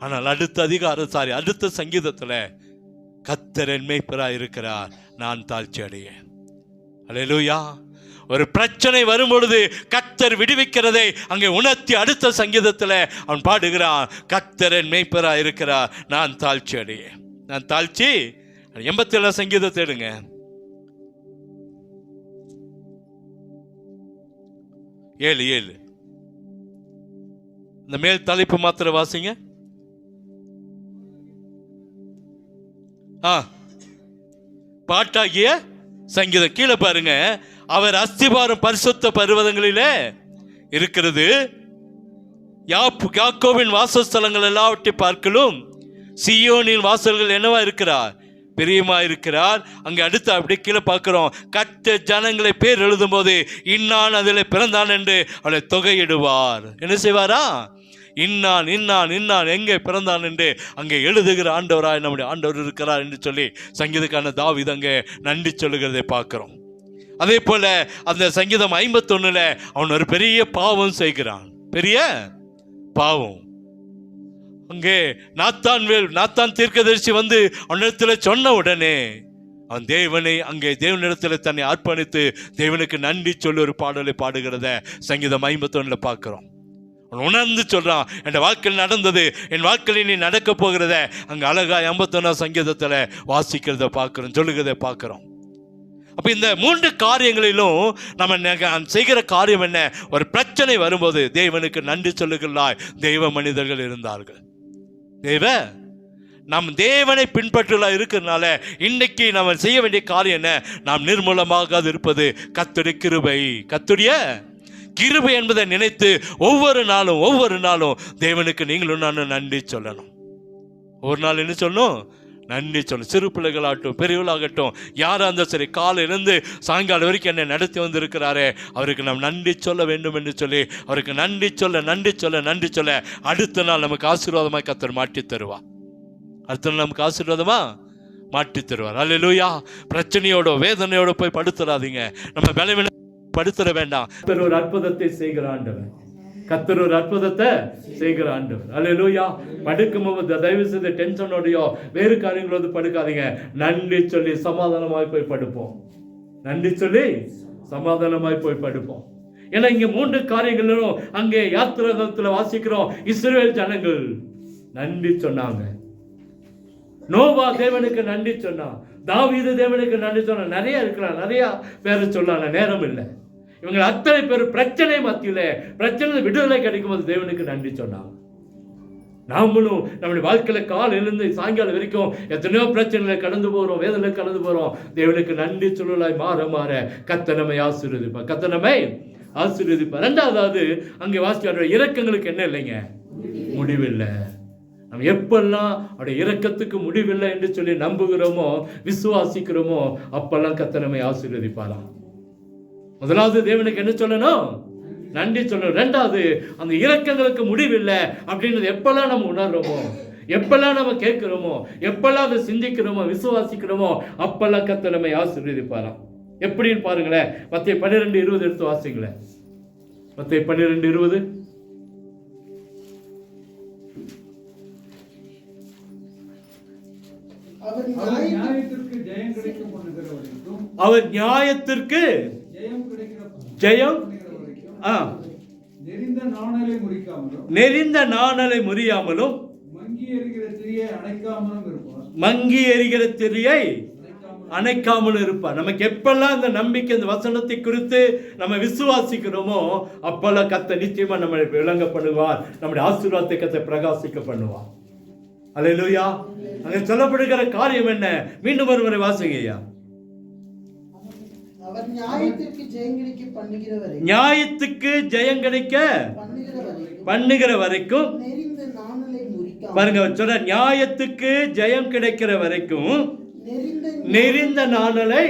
ஆனால் அடுத்த சங்கீதத்தில் கர்த்தர் என் மேய்ப்பராய் இருக்கிறார், நான் தாழ்ச்சி அடையேன். அல்லேலூயா. ஒரு பிரச்சனை வரும்பொழுது கர்த்தர் விடுவிக்கிறதை அங்கே உணர்த்தி அடுத்த சங்கீதத்தில் அவன் பாடுகிறான், கர்த்தர் என் மேய்ப்பராய் இருக்கிறார், நான் தாழ்ச்சி அடையேன். நான் தாழ்ச்சி 87 சங்கீதத்தை எடுங்க. ஏழு இந்த மேல் தலைப்பு மாத்திர வாசிங்க. பாட்டாகிய சங்கீதம் கீழே பாருங்க. அவர் அஸ்திபாரம் பரிசுத்த பர்வதங்களிலே இருக்கிறது, யாக்கோபின் வாசஸ்தலங்கள் எல்லாவற்றை பார்க்கலும் சீயோனின் வாசல்கள் என்னவா இருக்கிறார்? பிரியமா இருக்கிறார். அங்கே அடுத்து அப்படியே கீழே பார்க்கிறோம், கர்த்தர் ஜனங்களை பேர் எழுதும் போது இன்னான் அதில் பிறந்தான் என்று அவளை தொகையிடுவார். என்ன செய்வாரா? இன்னான் எங்கே பிறந்தான் என்று அங்கே எழுதுகிற ஆண்டவராய் நம்முடைய ஆண்டவர் இருக்கிறார் என்று சொல்லி சங்கீதக்கான தாவீது அங்கே நன்றி சொல்லுகிறதை பார்க்கிறோம். அதே போல அந்த சங்கீதம் 51 அவன் ஒரு பெரிய பாவம் செய்கிறான். பெரிய பாவம். அங்கே நாத்தான் தீர்க்கதரிசி வந்து அவனிடத்தில் சொன்ன உடனே அவன் தேவனிடத்தில் தன்னை அர்ப்பணித்து தேவனுக்கு நன்றி சொல்லி ஒரு பாடலை பாடுகிறத சங்கீதம் 51 பார்க்கிறோம். அவன் உணர்ந்து சொல்றான், என் வாழ்க்கையில் நடந்தது, என் வாழ்க்கையில் நீ நடக்க போகிறத அங்கே அழகா 51 சங்கீதத்தில் வாசிக்கிறத பார்க்கிறோம், சொல்லுகிறத பார்க்கிறோம். அப்ப இந்த 3 காரியங்களிலும் நம்ம செய்கிற காரியம் என்ன? ஒரு பிரச்சனை வரும்போது தேவனுக்கு நன்றி சொல்லுகிறாய். தெய்வ மனிதர்கள் இருந்தார்கள். நம் தேவனை பின்பற்றலா இருக்கிறதுனால இன்னைக்கு நம்ம செய்ய வேண்டிய காரியம் என்ன? நாம் நிர்மூலமாக இருப்பது கர்த்தருடைய கிருபை. கர்த்தருடைய கிருபை என்பதை நினைத்து ஒவ்வொரு நாளும் தேவனுக்கு நீங்களும் நானும் நன்றி சொல்லணும். ஒரு நாள் என்ன சொல்லணும்? நன்றி சொல்லணும். சிறு பிள்ளைகளாகட்டும், பெரியவர்களாகட்டும், யாராக இருந்தாலும் சரி, காலையிலிருந்து சாயங்காலம் வரைக்கும் என்னை நடத்தி வந்திருக்கிறாரே, அவருக்கு நாம் நன்றி சொல்ல வேண்டும் என்று சொல்லி அவருக்கு நன்றி சொல்ல அடுத்த நாள் நமக்கு ஆசீர்வாதமாக கர்த்தர் மாற்றி தருவா. அடுத்த நாள் நமக்கு ஆசீர்வாதமா மாற்றி தருவார். அல்லேலூயா. பிரச்சனையோட வேதனையோட போய் படுத்துறாதீங்க. நம்ம பலவீன படுத்துற வேண்டாம். ஒரு அற்புதத்தை செய்கிற ஆண்டவர், கர்த்தர் ஒரு அற்புதத்தை செய்கிற ஆண்டவர். அல்லேலூயா. படுக்கும்போது தயவு செய்து டென்ஷனோடையோ வேறு காரியங்களோடு படுக்காதீங்க. நன்றி சொல்லி சமாதானமாய் போய் படுப்போம். ஏன்னா இங்க 3 காரியங்களும் அங்கே யாத்திராகமத்தில் வாசிக்கிறோம். இஸ்ரவேல் ஜனங்கள் நன்றி சொன்னாங்க. நோவா தேவனுக்கு நன்றி சொன்னான். தாவீது தேவனுக்கு நன்றி சொன்னான். நிறைய இருக்கலாம், நிறைய பேர் சொன்னாங்க, நேரம் இல்லை. இவங்க அத்தனை பேர் பிரச்சனை மத்தியில பிரச்சனை விடுதலை கிடைக்கும் போது தேவனுக்கு நன்றி சொன்னாங்க. நாமளும் நம்முடைய வாழ்க்கையில காலையிலிருந்து சாயங்காலம் வரைக்கும் எத்தனையோ பிரச்சனைகளை கடந்து போறோம், வேதனை கடந்து போறோம். தேவனுக்கு நன்றி சொல்லலாய் மாற கர்த்தர் நம்மை ஆசீர்வதிப்பார். ரெண்டாவது அங்கே வாசிக்கிற இரக்கங்களுக்கு என்ன இல்லைங்க? முடிவில்லை. நம்ம எப்பெல்லாம் அவருடைய இரக்கத்துக்கு முடிவில்லை என்று சொல்லி நம்புகிறோமோ, விசுவாசிக்கிறோமோ, அப்பெல்லாம் கர்த்தர் நம்மை ஆசீர்வதிப்பாராம். முதலாவது தேவனுக்கு என்ன சொல்லணும்? நன்றி சொல்லணும். ரெண்டாவது அந்த இரக்கங்களுக்கு முடிவில்லை அப்படின்றது எப்பெல்லாம் நம்ம உணர்றோமோ, எப்பெல்லாம் நம்ம கேட்கிறோமோ, எப்பெல்லாம் அதை சிந்திக்கிறோமோ, விசுவாசிக்கிறோமோ, அப்பெல்லாம் கர்த்தர் நம்மை ஆசீர்வதிப்பாராம். எப்படின்னு பாருங்களேன். மத்தேயு 12:20 எடுத்து வாசிங்களேன். மத்தேயு 12:20. அவர் நியாயத்திற்கு ஜெயம் கிடைக்க பண்ணுகிற வரைக்கும், அவர் நியாயத்திற்கு ஜெயம் கிடைக்கிற ஜெயம் நெறிந்த நாணலை முறிக்காமலும், நெறிந்த நாணலை முறியாமலும், மங்கி எறிகிற திரியை அணைக்காமலும் இருப்பார். மங்கி எறிகிற திரியை அணைக்காமல் இருப்பார். நமக்கு எப்பெல்லாம் இந்த நம்பிக்கை, இந்த வசனத்தை குறித்து நம்ம விசுவாசிக்கிறோமோ அப்பெல்லாம் கர்த்தர் நிச்சயமா நம்மளை விளங்க பண்ணுவார். நம்முடைய ஆசீர்வாதத்தை கர்த்தர் பிரகாசிக்க பண்ணுவார். அல்லேலூயா. அங்கே சொல்லப்படுகிற காரியம் என்ன? மீண்டும் ஒருமுறை வாசிங்கய்யா. அவர் நியாயத்திற்கு ஜெயம் கிடைக்க பண்ணுகிற வரைக்கும், நியாயத்துக்கு ஜெயம் கிடைக்க பண்ணுகிற வரைக்கும், நெறிந்த நாணலை முறிக்காமல், பாருங்க சொல்ற, நியாயத்துக்கு ஜெயம் கிடைக்கிற வரைக்கும் நெறிந்த நாணலை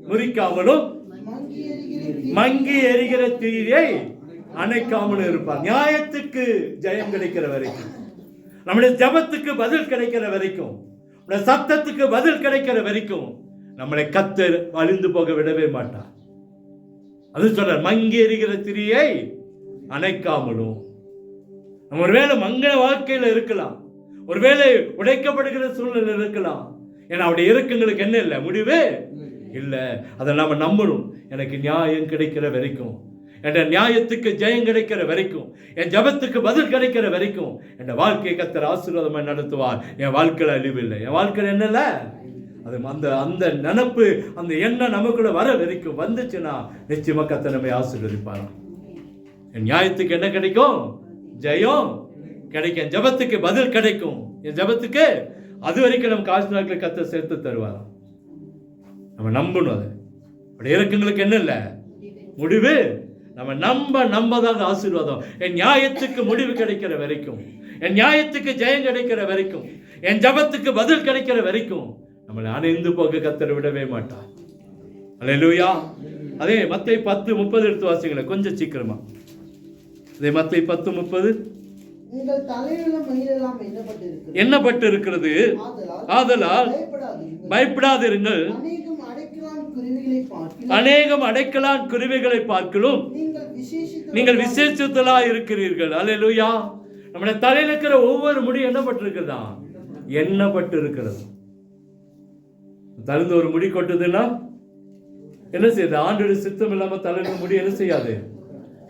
முறிக்காமலும், மங்கி எரிகிற தீயை அணைக்காமலும் இருப்பார். நியாயத்துக்கு ஜெயம் கிடைக்கிற வரைக்கும், நம்முடைய ஜபத்துக்கு பதில் கிடைக்கிற வரைக்கும், நம்முடைய சத்தத்துக்கு பதில் கிடைக்கிற வரைக்கும் நம்மளை கர்த்தர் அழிந்து போக விடவே மாட்டார். அது சொல்ற, மங்கி எரிகிற திரியை அணைக்காமலும். நம்ம ஒருவேளை மங்கள வாழ்க்கையில இருக்கலாம், ஒருவேளை உடைக்கப்படுகிற சூழ்நிலை இருக்கலாம். ஏன்னா அவருடைய இறக்கங்களுக்கு என்ன இல்லை, முடிவு இல்லை. அதை நாம நம்பணும். எனக்கு நியாயம் கிடைக்கிற வரைக்கும், என் நியாயத்துக்கு ஜெயம் கிடைக்கிற வரைக்கும், என் ஜபத்துக்கு பதில் கிடைக்கிற வரைக்கும் என் வாழ்க்கையை கர்த்தர் ஆசீர்வாதமாக நடத்துவார். என் வாழ்க்கையில் அழிவு இல்லை. என் வாழ்க்கையில் என்ன இல்லை, அது அந்த நினைப்பு, அந்த எண்ணம் நமக்குள்ள வர வரைக்கும் வந்துச்சுன்னா நிச்சயமா கர்த்தர் நம்மை ஆசீர்வதிப்பார். என் நியாயத்துக்கு என்ன கிடைக்கும்? ஜெயம் கிடைக்கும். என் ஜபத்துக்கு பதில் கிடைக்கும். என் ஜபத்துக்கு அது வரைக்கும் நமக்கு ஆசீர்வாதங்களை கர்த்தர் சேர்த்து தருவார். நம்ம நம்பணும். அது அப்படி இறக்கங்களுக்கு என்ன இல்லை, முடிவு. நம்ம நம்பதாக ஆசீர்வாதம். என் நியாயத்துக்கு முடிவு கிடைக்கிற வரைக்கும், என் நியாயத்துக்கு ஜெயம் கிடைக்கிற வரைக்கும், என் ஜபத்துக்கு பதில் கிடைக்கிற வரைக்கும் நம்மளை அணைந்து போக கர்த்தர் விடவே மாட்டார். அல்லேலூயா. அதே மத்தேயு 10:30 எடுத்து வாசிங்களேன் கொஞ்சம் சீக்கிரமா. அதே மத்தேயு 10:30. உங்கள் தலையிலும் மயிரெல்லாம் எண்ணப்பட்டு இருக்கிறது, ஆதலால் பயப்படாதிருங்கள். அநேகம் அடைக்கலான் குருவிகளை பார்க்கலும் நீங்கள் விசேஷித்தலாய் இருக்கிறீர்கள். அல்லேலூயா. நம்முடைய தலையில் இருக்கிற ஒவ்வொரு முடி எண்ணப்பட்டிருக்கிறதா? எண்ணப்பட்டு இருக்கிறது. தலைந்து ஒரு முடி கொட்டுதுன்னா என்ன செய்யுது? ஆண்டோட சித்தம் இல்லாம தலையில முடி என்ன செய்யாது,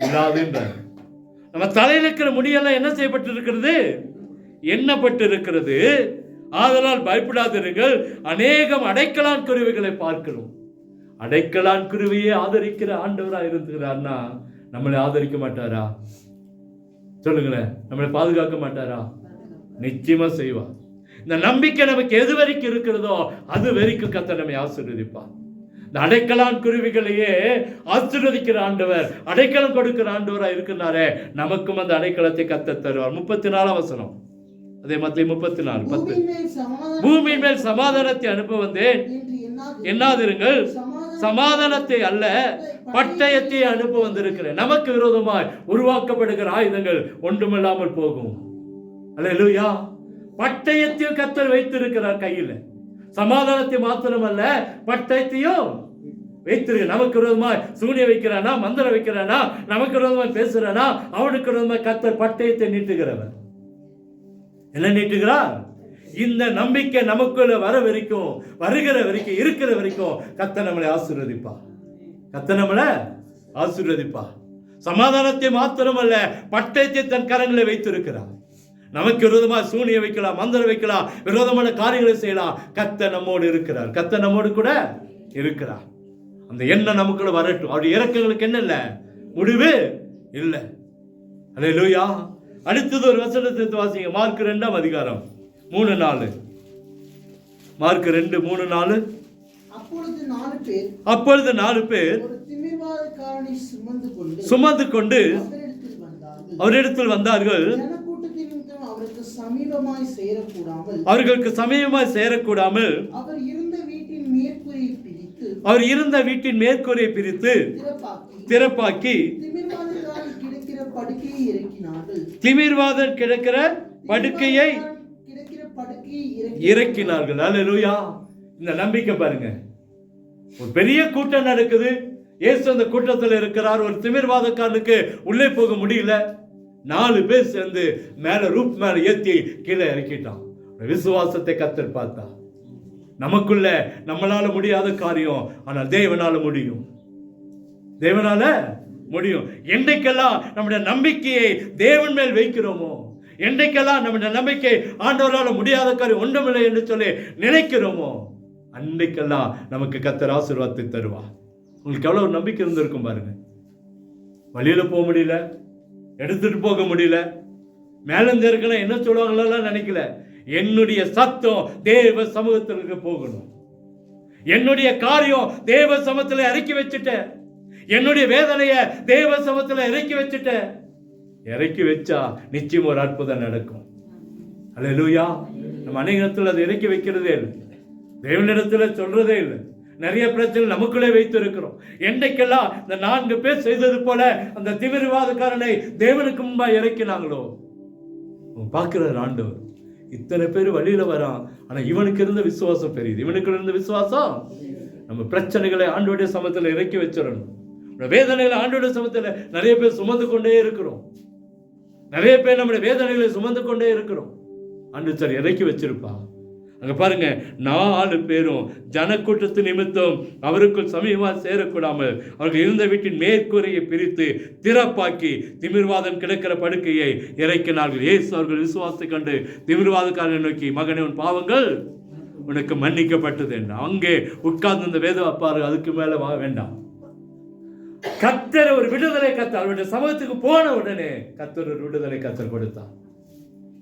இல்லாதுன்றார். நம்ம தலையில் இருக்கிற முடியெல்லாம் என்ன செய்யப்பட்டிருக்கிறது? எண்ணப்பட்டு இருக்கிறது. ஆதலால் பயப்படாதிருங்கள், அநேகம் அடைக்கலான் குருவிகளை பார்க்கணும். அடைக்கலான் குருவியை ஆதரிக்கிற ஆண்டவராக இருக்கிறார்னா நம்மளை ஆதரிக்க மாட்டாரா? சொல்லுங்களேன். நம்மளை பாதுகாக்க மாட்டாரா? நிச்சயமா செய்வார். இந்த நம்பிக்கை நமக்கு எது வரைக்கும் இருக்கிறதோ அது வரைக்கும் கர்த்தர் நம்மை ஆசீர்வதிப்பார். இந்த அடைக்கலான் குருவிகளையே ஆசீர்வதிக்கிற ஆண்டவர், அடைக்கலம் கொடுக்கிற ஆண்டவரா இருக்கிறாரே, நமக்கும் அந்த அடைக்கலத்தை கர்த்தர் தருவார். 34 வசனம். அதே மத்தேயு 34:10. பூமியின் மேல் சமாதானத்தை அனுப்ப வந்தேன், எண்ணாதிருங்கள், சமாதானத்தை அல்ல பட்டயத்தை அனுப்ப வந்திருக்கிறேன். நமக்கு விரோதமாய் உருவாக்கப்படுகிற ஆயுதங்கள் ஒன்றுமில்லாமல் போகும். அல்லேலூயா. பட்டயத்தையும் கர்த்தர் வைத்திருக்கிறார் கையில். சமாதானத்தை மாத்திரமல்ல பட்டயத்தையும் வைத்திருக்க. நமக்கு விரோதமாய் சூனிய வைக்கிறானா, மந்திரம் வைக்கிறானா, நமக்கு விரோதமாய் பேசுறானா, அவனுக்கு விரோதமாய் கர்த்தர் பட்டயத்தை நீட்டுகிறவர். என்ன நீட்டுகிறார்? இந்த நம்பிக்கை நமக்குள்ள வர வரைக்கும், வருகிற வரைக்கும், இருக்கிற வரைக்கும் கர்த்தர் நம்மளை ஆசீர்வதிப்பார். கர்த்தர் நம்மளை ஆசீர்வதிப்பார். சமாதானத்தை மாத்திரமல்ல பட்டயத்தை தன் கரங்களை வைத்திருக்கிறார். நமக்கு விரோதமாக சூனிய வைக்கலாம், மந்திரம் வைக்கலாம், விரோதமான காரியங்களை செய்யலாம். கர்த்தர் நம்மோடு இருக்கிறார். கர்த்தர் நம்மோடு கூட இருக்கிறார். அந்த எண்ணம் நமக்குள்ள வரட்டும். அவருடைய இறக்கங்களுக்கு என்ன இல்லை, முடிவு இல்லை. அல்லேலூயா. அடுத்தது ஒரு வசனத்தை வாசிங்க. மார்க் 2ஆம் அதிகாரம் 3-4. மார்க் 2:3-4. அப்பொழுது 4 பேர் சுமந்து கொண்டு அவரிடத்தில் வந்தார்கள். அவர்களுக்கு சமீபமாய் சேரக்கூடாமல் அவர் இருந்த வீட்டின் மேற்கூரையை பிரித்து திறப்பாக்கி திமிர்வாதம் கிடக்கிற படுக்கையை இறக்கினார்கள். அல்லேலூயா. இந்த நம்பிக்கை பாருங்க. ஒரு பெரிய கூட்டம் நடக்குது, இயேசு அந்த கூட்டத்தில் இருக்கிறார். ஒரு திமிர்வாதக்காரனுக்கு உள்ளே போக முடியல. 4 பேர் சேர்ந்து மேல ரூப் மேல ஏத்தி கீழே இறக்கிட்டான். விசுவாசத்தை கர்த்தர் பார்த்தா. நமக்குள்ள நம்மளால முடியாத காரியம், ஆனால் தேவனால முடியும். தேவனால முடியும். என்றைக்கெல்லாம் நம்முடைய நம்பிக்கையை தேவன் மேல் வைக்கிறோமோ, என்றைக்கெல்லாம் நம்முடைய நம்பிக்கை ஆண்டவரால் முடியாத காரியம் ஒன்றுமில்லை என்று சொல்லி நினைக்கிறோமோ, அன்றைக்கெல்லாம் நமக்கு கர்த்தர் ஆசீர்வாதத்தை தருவார். உங்களுக்கு எவ்வளவு நம்பிக்கை இருந்திருக்கும் பாருங்க. வழியில போக முடியல, எடுத்துட்டு போக முடியல, மேலிருந்து இருக்கணும் என்ன சொல்லுவாங்களெல்லாம் நினைக்கல. என்னுடைய சத்தம் தேவ சமூகத்திற்கு போகணும். என்னுடைய காரியம் தேவ சமூகத்தில் இறக்கி வச்சுட்டேன். என்னுடைய வேதனைய தேவ சமூகத்தில் இறக்கி வச்சுட்டேன். இறக்கி வச்சா நிச்சயம் ஒரு அற்புதம் நடக்கும். அல்லேலூயா. நம்ம அநேக இடத்துல அதை இறக்கி வைக்கிறதே இல்லை, தேவனிடத்துல சொல்றதே இல்லை. நிறைய பிரச்சனை நமக்குள்ளே வைத்து இருக்கிறோம். என்றைக்கெல்லாம் இந்த 4 பேர் செய்தது போல அந்த திமிர்வாதக்காரனை தேவனுக்கு முன்பா இறக்கினாங்களோ, பார்க்கிறார் ஆண்டவர். இத்தனை பேர் வழியில வரான், ஆனா இவனுக்கு இருந்த விசுவாசம் பெரியது. இவனுக்கு இருந்த விசுவாசம். நம்ம பிரச்சனைகளை ஆண்டவருடைய சமத்துல இறக்கி வச்சிடணும். வேதனைகளை ஆண்டவருடைய சமத்துல நிறைய பேர் சுமந்து கொண்டே இருக்கிறோம். நிறைய பேர் நம்முடைய வேதனைகளை சுமந்து கொண்டே இருக்கிறோம். ஆண்டு சார் இறக்கி வச்சிருப்பா. அங்க பாருங்க, 4 பேரும் ஜனக்கூட்டத்து நிமித்தம் அவருக்குள் சமீபமாக சேரக்கூடாமல் அவர்கள் இருந்த வீட்டின் மேற்கூரையை பிரித்து திறப்பாக்கி திமிர்வாதம் கிடக்கிற படுக்கையை இறக்கினார்கள். இயேசு அவர்கள் விசுவாசத்தை கண்டு திமிர்வாதக்காரனை நோக்கி, மகனே உன் பாவங்கள் உனக்கு மன்னிக்கப்பட்டது என்று. அங்கே உட்கார்ந்து இந்த வேத அப்பாரு அதுக்கு மேல வேண்டாம். கர்த்தர் ஒரு விடுதலை கர்த்தர் அவருடைய சமூகத்துக்கு போன உடனே கர்த்தர் ஒரு விடுதலை கர்த்தர் கொடுத்தார்.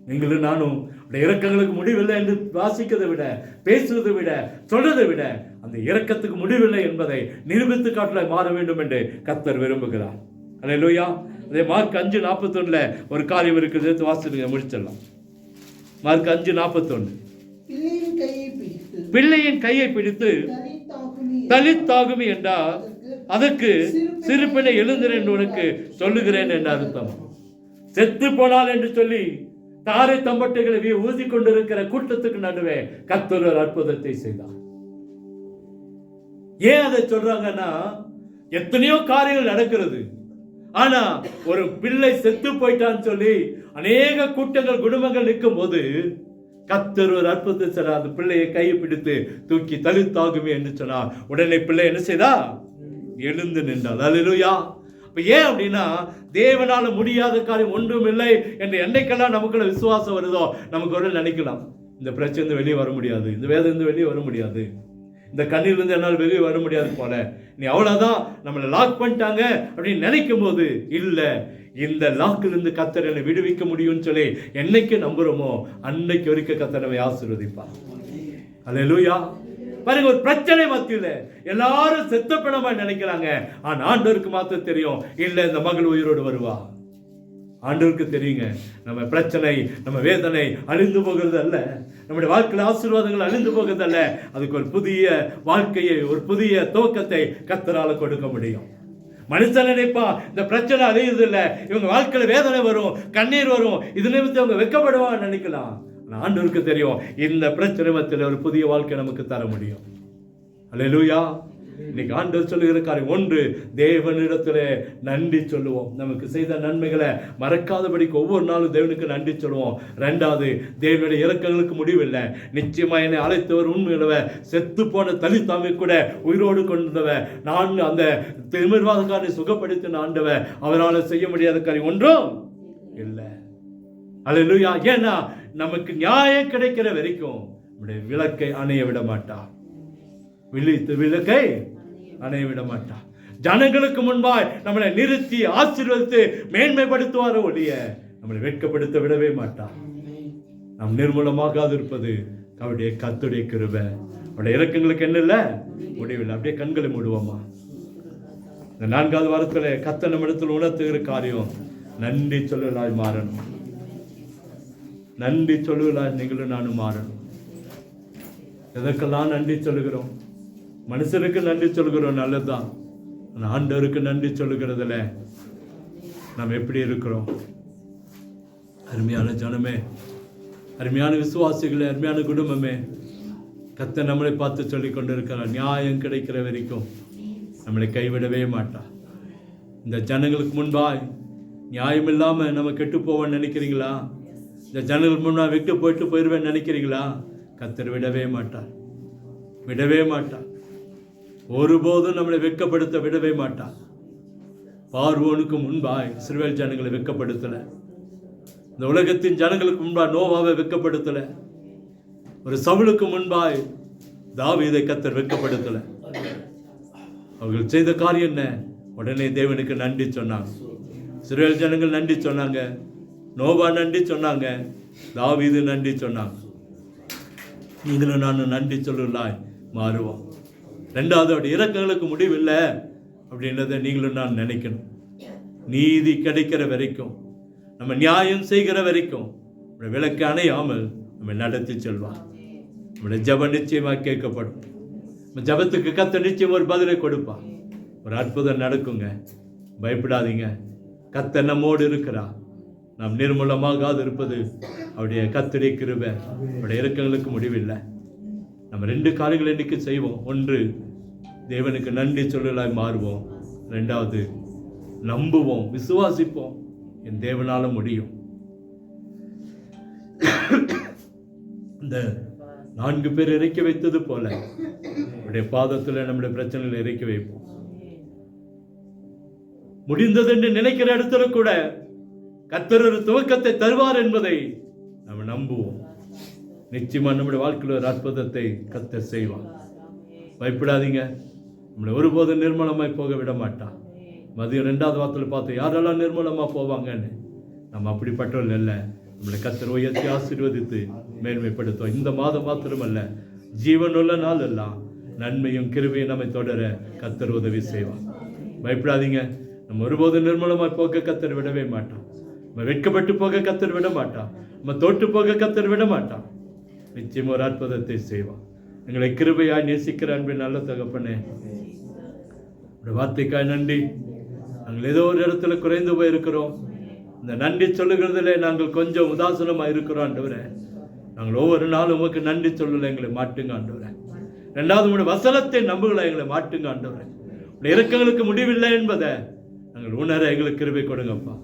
நீங்களும் நானும் இரக்கங்களுக்கு முடிவில்லை என்று வாசிக்கிறதை விட, பேசுவதை விட, சொல்றதை விட அந்த இரக்கத்துக்கு முடிவில்லை என்பதை நிரூபித்து காட்டல மாற வேண்டும் என்று கர்த்தர் விரும்புகிறார். அல்லேலூயா. அதே மார்க் 5:41 ஒரு காரியம் இருக்குது, வாசித்து முடிச்சிடலாம். மார்க் 5:41 பிள்ளையின் கையை பிடித்து தலித்தாகுமி என்றார். அதற்கு சிறுபிள்ளை எழுந்திரு என்று உனக்கு சொல்லுகிறேன் என்று அர்த்தம். செத்து போனால் என்று சொல்லி தாரை தம்பட்டைகளை ஊதி கொண்டிருக்கிற கூட்டத்துக்கு நடுவே கர்த்தர் ஒரு அற்புதத்தை செய்தார். ஏன் அதை சொல்றாங்கன்னா, எத்தனையோ காரியங்கள் நடக்கிறது, ஆனா ஒரு பிள்ளை செத்து போயிட்டான்னு சொல்லி அநேக கூட்டங்கள் குடும்பங்கள் நிற்கும் போது கர்த்தர் ஒரு அற்புதத்தை செய்தார். அந்த பிள்ளையை கையை பிடித்து தூக்கி தலித்தாகுமே என்று சொன்னார். உடனே பிள்ளை என்ன செய்தா? எழுந்து நின்றாள். அல்லேலூயா. ஏன் அப்படின்னா, தேவனால முடியாத காரியம் ஒன்றும் இல்லை என்று என்னைக்கெல்லாம் நமக்குள்ள விசுவாசம் வருதோ, நமக்கு ஒரு நினைக்கலாம், இந்த பிரச்சனை வெளியே வர முடியாது, இந்த வேதனை வெளியே வர முடியாது, இந்த கண்ணிலிருந்து என்னால் வெளியே வர முடியாது போல, நீ அவ்வளவுதான் நம்மளை லாக் பண்ணிட்டாங்க அப்படின்னு நினைக்கும் போது, இல்ல இந்த லாக்கிலிருந்து கர்த்தர் என்னை விடுவிக்க முடியும்னு சொல்லி என்னைக்கு நம்புறோமோ அன்னைக்கு வரைக்கும் கர்த்தர் நம்மை ஆசீர்வதிப்பார். அல்லேலூயா. பாருங்க, ஒரு பிரச்சனை மத்தியில எல்லாரும் செத்த பிணமா நினைக்கிறாங்க, ஆனா ஆண்டவருக்கு மாத்திரம் தெரியும், இல்ல இந்த மகள் உயிரோடு வருவா. ஆண்டவருக்கு தெரியுங்க, நம்ம பிரச்சனை, நம்ம வேதனை அழிந்து போகிறது அல்ல, நம்முடைய வாழ்க்கையில் ஆசீர்வாதங்கள் அழிந்து போகிறது அல்ல, அதுக்கு ஒரு புதிய வாழ்க்கையை, ஒரு புதிய துவக்கத்தை கர்த்தரால கொடுக்க முடியும். மனுஷன் நினைப்பா இந்த பிரச்சனை அழியுது இல்ல, இவங்க வாழ்க்கையில வேதனை வரும், கண்ணீர் வரும், இது நிமித்தம் அவங்க வெட்கப்படுவாங்க நினைக்கலாம். ஆண்டவருக்கு தெரியும், இந்த பிரச்சனை மத்தியில் ஒரு புதிய வாழ்க்கை நமக்கு தர முடியும். அல்லேலூயா. இன்னைக்கு ஆண்டவர் சொல்லுகிற காரியம் ஒன்று, தேவனிடத்திலே நன்றி சொல்லுவோம். நமக்கு செய்த நன்மைகளை மறக்காதபடிக்கு ஒவ்வொரு நாளும் தேவனுக்கு நன்றி சொல்லுவோம். 2வது, தேவனுடைய இரக்கங்களுக்கு முடிவில்லை. நிச்சயமா என்னை அழைத்தவர் உண்மையுள்ளவர், செத்து போன தலித்தாமை கூட உயிரோடு கொண்டவர், நான் அந்த திமிர்வாதக்காரனை சுகப்படுத்தின ஆண்டவர், அவரால் செய்ய முடியாத காரியம் ஒன்றும் இல்லை. அல்லேலூயா. ஏன்னா நமக்கு நியாயம் கிடைக்கிற வரைக்கும் நம்முடைய விளக்கை அணைய விட மாட்டார். விளக்கை அணைய விட மாட்டார். ஜனங்களுக்கு முன்பாய் நம்மளை நிறுத்தி ஆசீர்வதித்து மேன்மைப்படுத்துவார ஒழிய நம்மளை வெட்கப்படுத்த விடவே மாட்டார். நாம் நிர்மூலமாகாது இருப்பது அவருடைய கர்த்தருடைய கிருபை. அவருடைய இரக்கங்களுக்கு என்ன இல்லை? முடிவில்லை. அப்படியே கண்களை மூடுவோமா? இந்த 4வது வாரத்துல கர்த்தர் நம்மிடத்தில் உணர்த்துகிற காரியம், நன்றி சொல்லலாய் மாறணும். நன்றி சொல்லுகிறார். நீங்களும் நானும் மாறணும். எதற்கெல்லாம் நன்றி சொல்லுகிறோம்? மனுஷருக்கு நன்றி சொல்லுகிறோம், நல்லதுதான். ஆனால் ஆண்டவருக்கு நன்றி சொல்லுகிறதுல நாம் எப்படி இருக்கிறோம்? அருமையான ஜனமே, அருமையான விசுவாசிகளே, அருமையான குடும்பமே, கர்த்தர் நம்மளை பார்த்து சொல்லி கொண்டு இருக்கிறார், நியாயம் கிடைக்கிற வரைக்கும் நம்மளை கைவிடவே மாட்டார். இந்த ஜனங்களுக்கு முன்பாய் நியாயம் இல்லாமல் நம்ம கெட்டு போவோன்னு நினைக்கிறீங்களா? இந்த ஜனங்களுக்கு முன்பாக விட்டு போயிடுவேன்னு நினைக்கிறீங்களா? கர்த்தர் விடவே மாட்டார், விடவே மாட்டார். ஒருபோதும் நம்மளை வெட்கப்படுத்த விடவே மாட்டார். பார்வோனுக்கு முன்பாய் இஸ்ரவேல் ஜனங்களை வெட்கப்படுத்தல. இந்த உலகத்தின் ஜனங்களுக்கு முன்பாய் நோவாவை வெட்கப்படுத்தல. ஒரு சவுலுக்கு முன்பாய் தாவீதை கர்த்தர் வெட்கப்படுத்தல. அவர்கள் செய்த காரியம் என்ன? உடனே தேவனுக்கு நன்றி சொன்னாங்க. இஸ்ரவேல் ஜனங்கள் நன்றி சொன்னாங்க, நோவா நன்றி சொன்னாங்க, தாவீது நன்றி சொன்னாங்க. நீங்களும் நானும் நன்றி சொல்லலாய் மாறுவோம். ரெண்டாவது, அவருடைய இரக்கங்களுக்கு முடிவில்லை அப்படின்றத நீங்களும் நான் நினைக்கணும். நீதி கிடைக்கிற வரைக்கும், நம்ம நியாயம் செய்கிற வரைக்கும் விளக்கு அணையாமல் நம்ம நடத்தி செல்வார். நம்முடைய ஜபம் நிச்சயமாக கேட்கப்படும். நம்ம ஜபத்துக்கு கர்த்தர் நிச்சயம் ஒரு பதிலை கொடுப்பார். ஒரு அற்புதம் நடக்குங்க. பயப்படாதீங்க. கர்த்தர் நம்மோடு இருக்கிறார். நாம் நிர்மூலமாகாது இருப்பது அவருடைய கர்த்தருடைய கிருபை. அவருடைய இரக்கங்களுக்கு முடிவில்லை. நம்ம 2 காரியங்களை இன்னைக்கு செய்வோம். ஒன்று, தேவனுக்கு நன்றி சொல்லலாய் மாறுவோம். 2வது, நம்புவோம், விசுவாசிப்போம், என் தேவனால முடியும். இந்த 4 பேர் இறக்கி வைத்தது போல அவருடைய பாதத்தில் நம்முடைய பிரச்சனைகளை இறக்கி வைப்போம். முடிந்தது என்று நினைக்கிற இடத்துல கூட கர்த்தர் ஒரு துவக்கத்தை தருவார் என்பதை நம்ம நம்புவோம். நிச்சயமா நம்முடைய வாழ்க்கையில் ஒரு அற்புதத்தை கர்த்தர் செய்வார். பயப்படாதீங்க. நம்மளை ஒருபோதும் நிர்மூலமாய் போக விட மாட்டான். மதியம் 2வது வாரத்தில் பார்த்து யாரெல்லாம் நிர்மூலமா போவாங்கன்னு. நம்ம அப்படிப்பட்டவர்கள் இல்லை. நம்மளை கர்த்தர் உயர்த்தி ஆசீர்வதித்து மேன்மைப்படுத்தும். இந்த மாதம் மாத்திரமல்ல, ஜீவனுள்ள நாள் எல்லாம் நன்மையும் கிருபையும் நம்மை தொடர கர்த்தர் உதவி செய்வார். பயப்படாதீங்க. நம்ம ஒருபோதும் நிர்மூலமாய் போக கர்த்தர் விடவே மாட்டான். நம்ம வெட்கப்பட்டு போக கர்த்தர் விட மாட்டான். நம்ம தோற்று போக கர்த்தர் விட மாட்டான். நிச்சயம் ஒரு அற்புதத்தை செய்வான். எங்களை கிருபையாய் நேசிக்கிற அன்பின் நல்ல தகப்பனே, ஒரு வார்த்தைக்காய் நன்றி. நாங்கள் ஏதோ ஒரு இடத்துல குறைந்து போயிருக்கிறோம். இந்த நன்றி சொல்லுகிறதுல நாங்கள் கொஞ்சம் உதாசனமாக இருக்கிறோம் ஆண்டவரே. நாங்கள் ஒவ்வொரு நாளும் உங்களுக்கு நன்றி சொல்லலை, எங்களை மாட்டுங்க ஆண்டவரே. 2வது, உங்களுடைய வசனத்தை நம்புகளை எங்களை மாட்டுங்க ஆண்டவரே. உடைய இரக்கங்களுக்கு முடிவில்லை என்பதை நாங்கள் உணர எங்களுக்கு கிருபை கொடுங்கப்பா.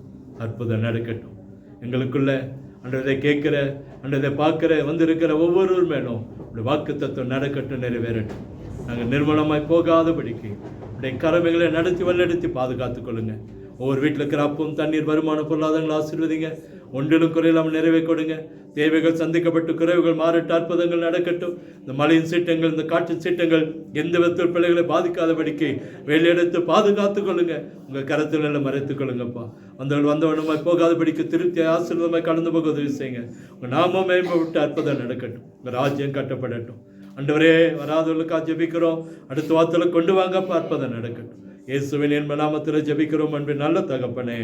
அற்புதம் நடக்கட்டும் எங்களுக்குள்ள. அன்றதை கேட்கிற, அன்றதை பார்க்கிற, வந்திருக்கிற ஒவ்வொருவர் மேலும் உடைய வாக்கு தத்துவம் நடக்கட்டும், நிறைவேறட்டும். நாங்கள் நிர்மலமாய் போகாதபடிக்கு உடைய கரமைகளை நடத்தி வல்லெடுத்து பாதுகாத்துக் கொள்ளுங்க. ஒவ்வொரு வீட்டில் இருக்கிற அப்பம், தண்ணீர், வருமான, பொருளாதாரங்களை ஆசீர்வதிங்க. ஒன்றிலும் குறையில்லாமல் நிறைவே கொடுங்க. தேவைகள் சந்திக்கப்பட்டு குறைவுகள் மாறட்டு, அற்புதங்கள் நடக்கட்டும். இந்த மழையின் சீட்டங்கள், இந்த காற்றின் சீட்டங்கள் எந்த விதத்தில் பிள்ளைகளை பாதிக்காதபடிக்கு வெளியெடுத்து பாதுகாத்துக் கொள்ளுங்க. உங்கள் கரத்தில் எல்லாம் மறைத்துக் கொள்ளுங்கப்பா. வந்தவனுமாய் போகாதபடிக்கு திருப்தி ஆசீர்வாதமாய் கடந்து போக உதவி செய்யுங்க. உங்கள் நாமம் மேம்பட்டு அற்புதம் நடக்கட்டும். உங்கள் ராஜ்யம் கட்டப்படட்டும். ஆண்டவரே, வராதவர்களுக்காக ஜெபிக்கிறோம். அடுத்த வாரத்தில் கொண்டு வாங்கப்பா, அற்புதம் நடக்கட்டும். இயேசுவின் நாமத்தில் ஜெபிக்கிறோம் அன்பின் நல்ல தகப்பனே.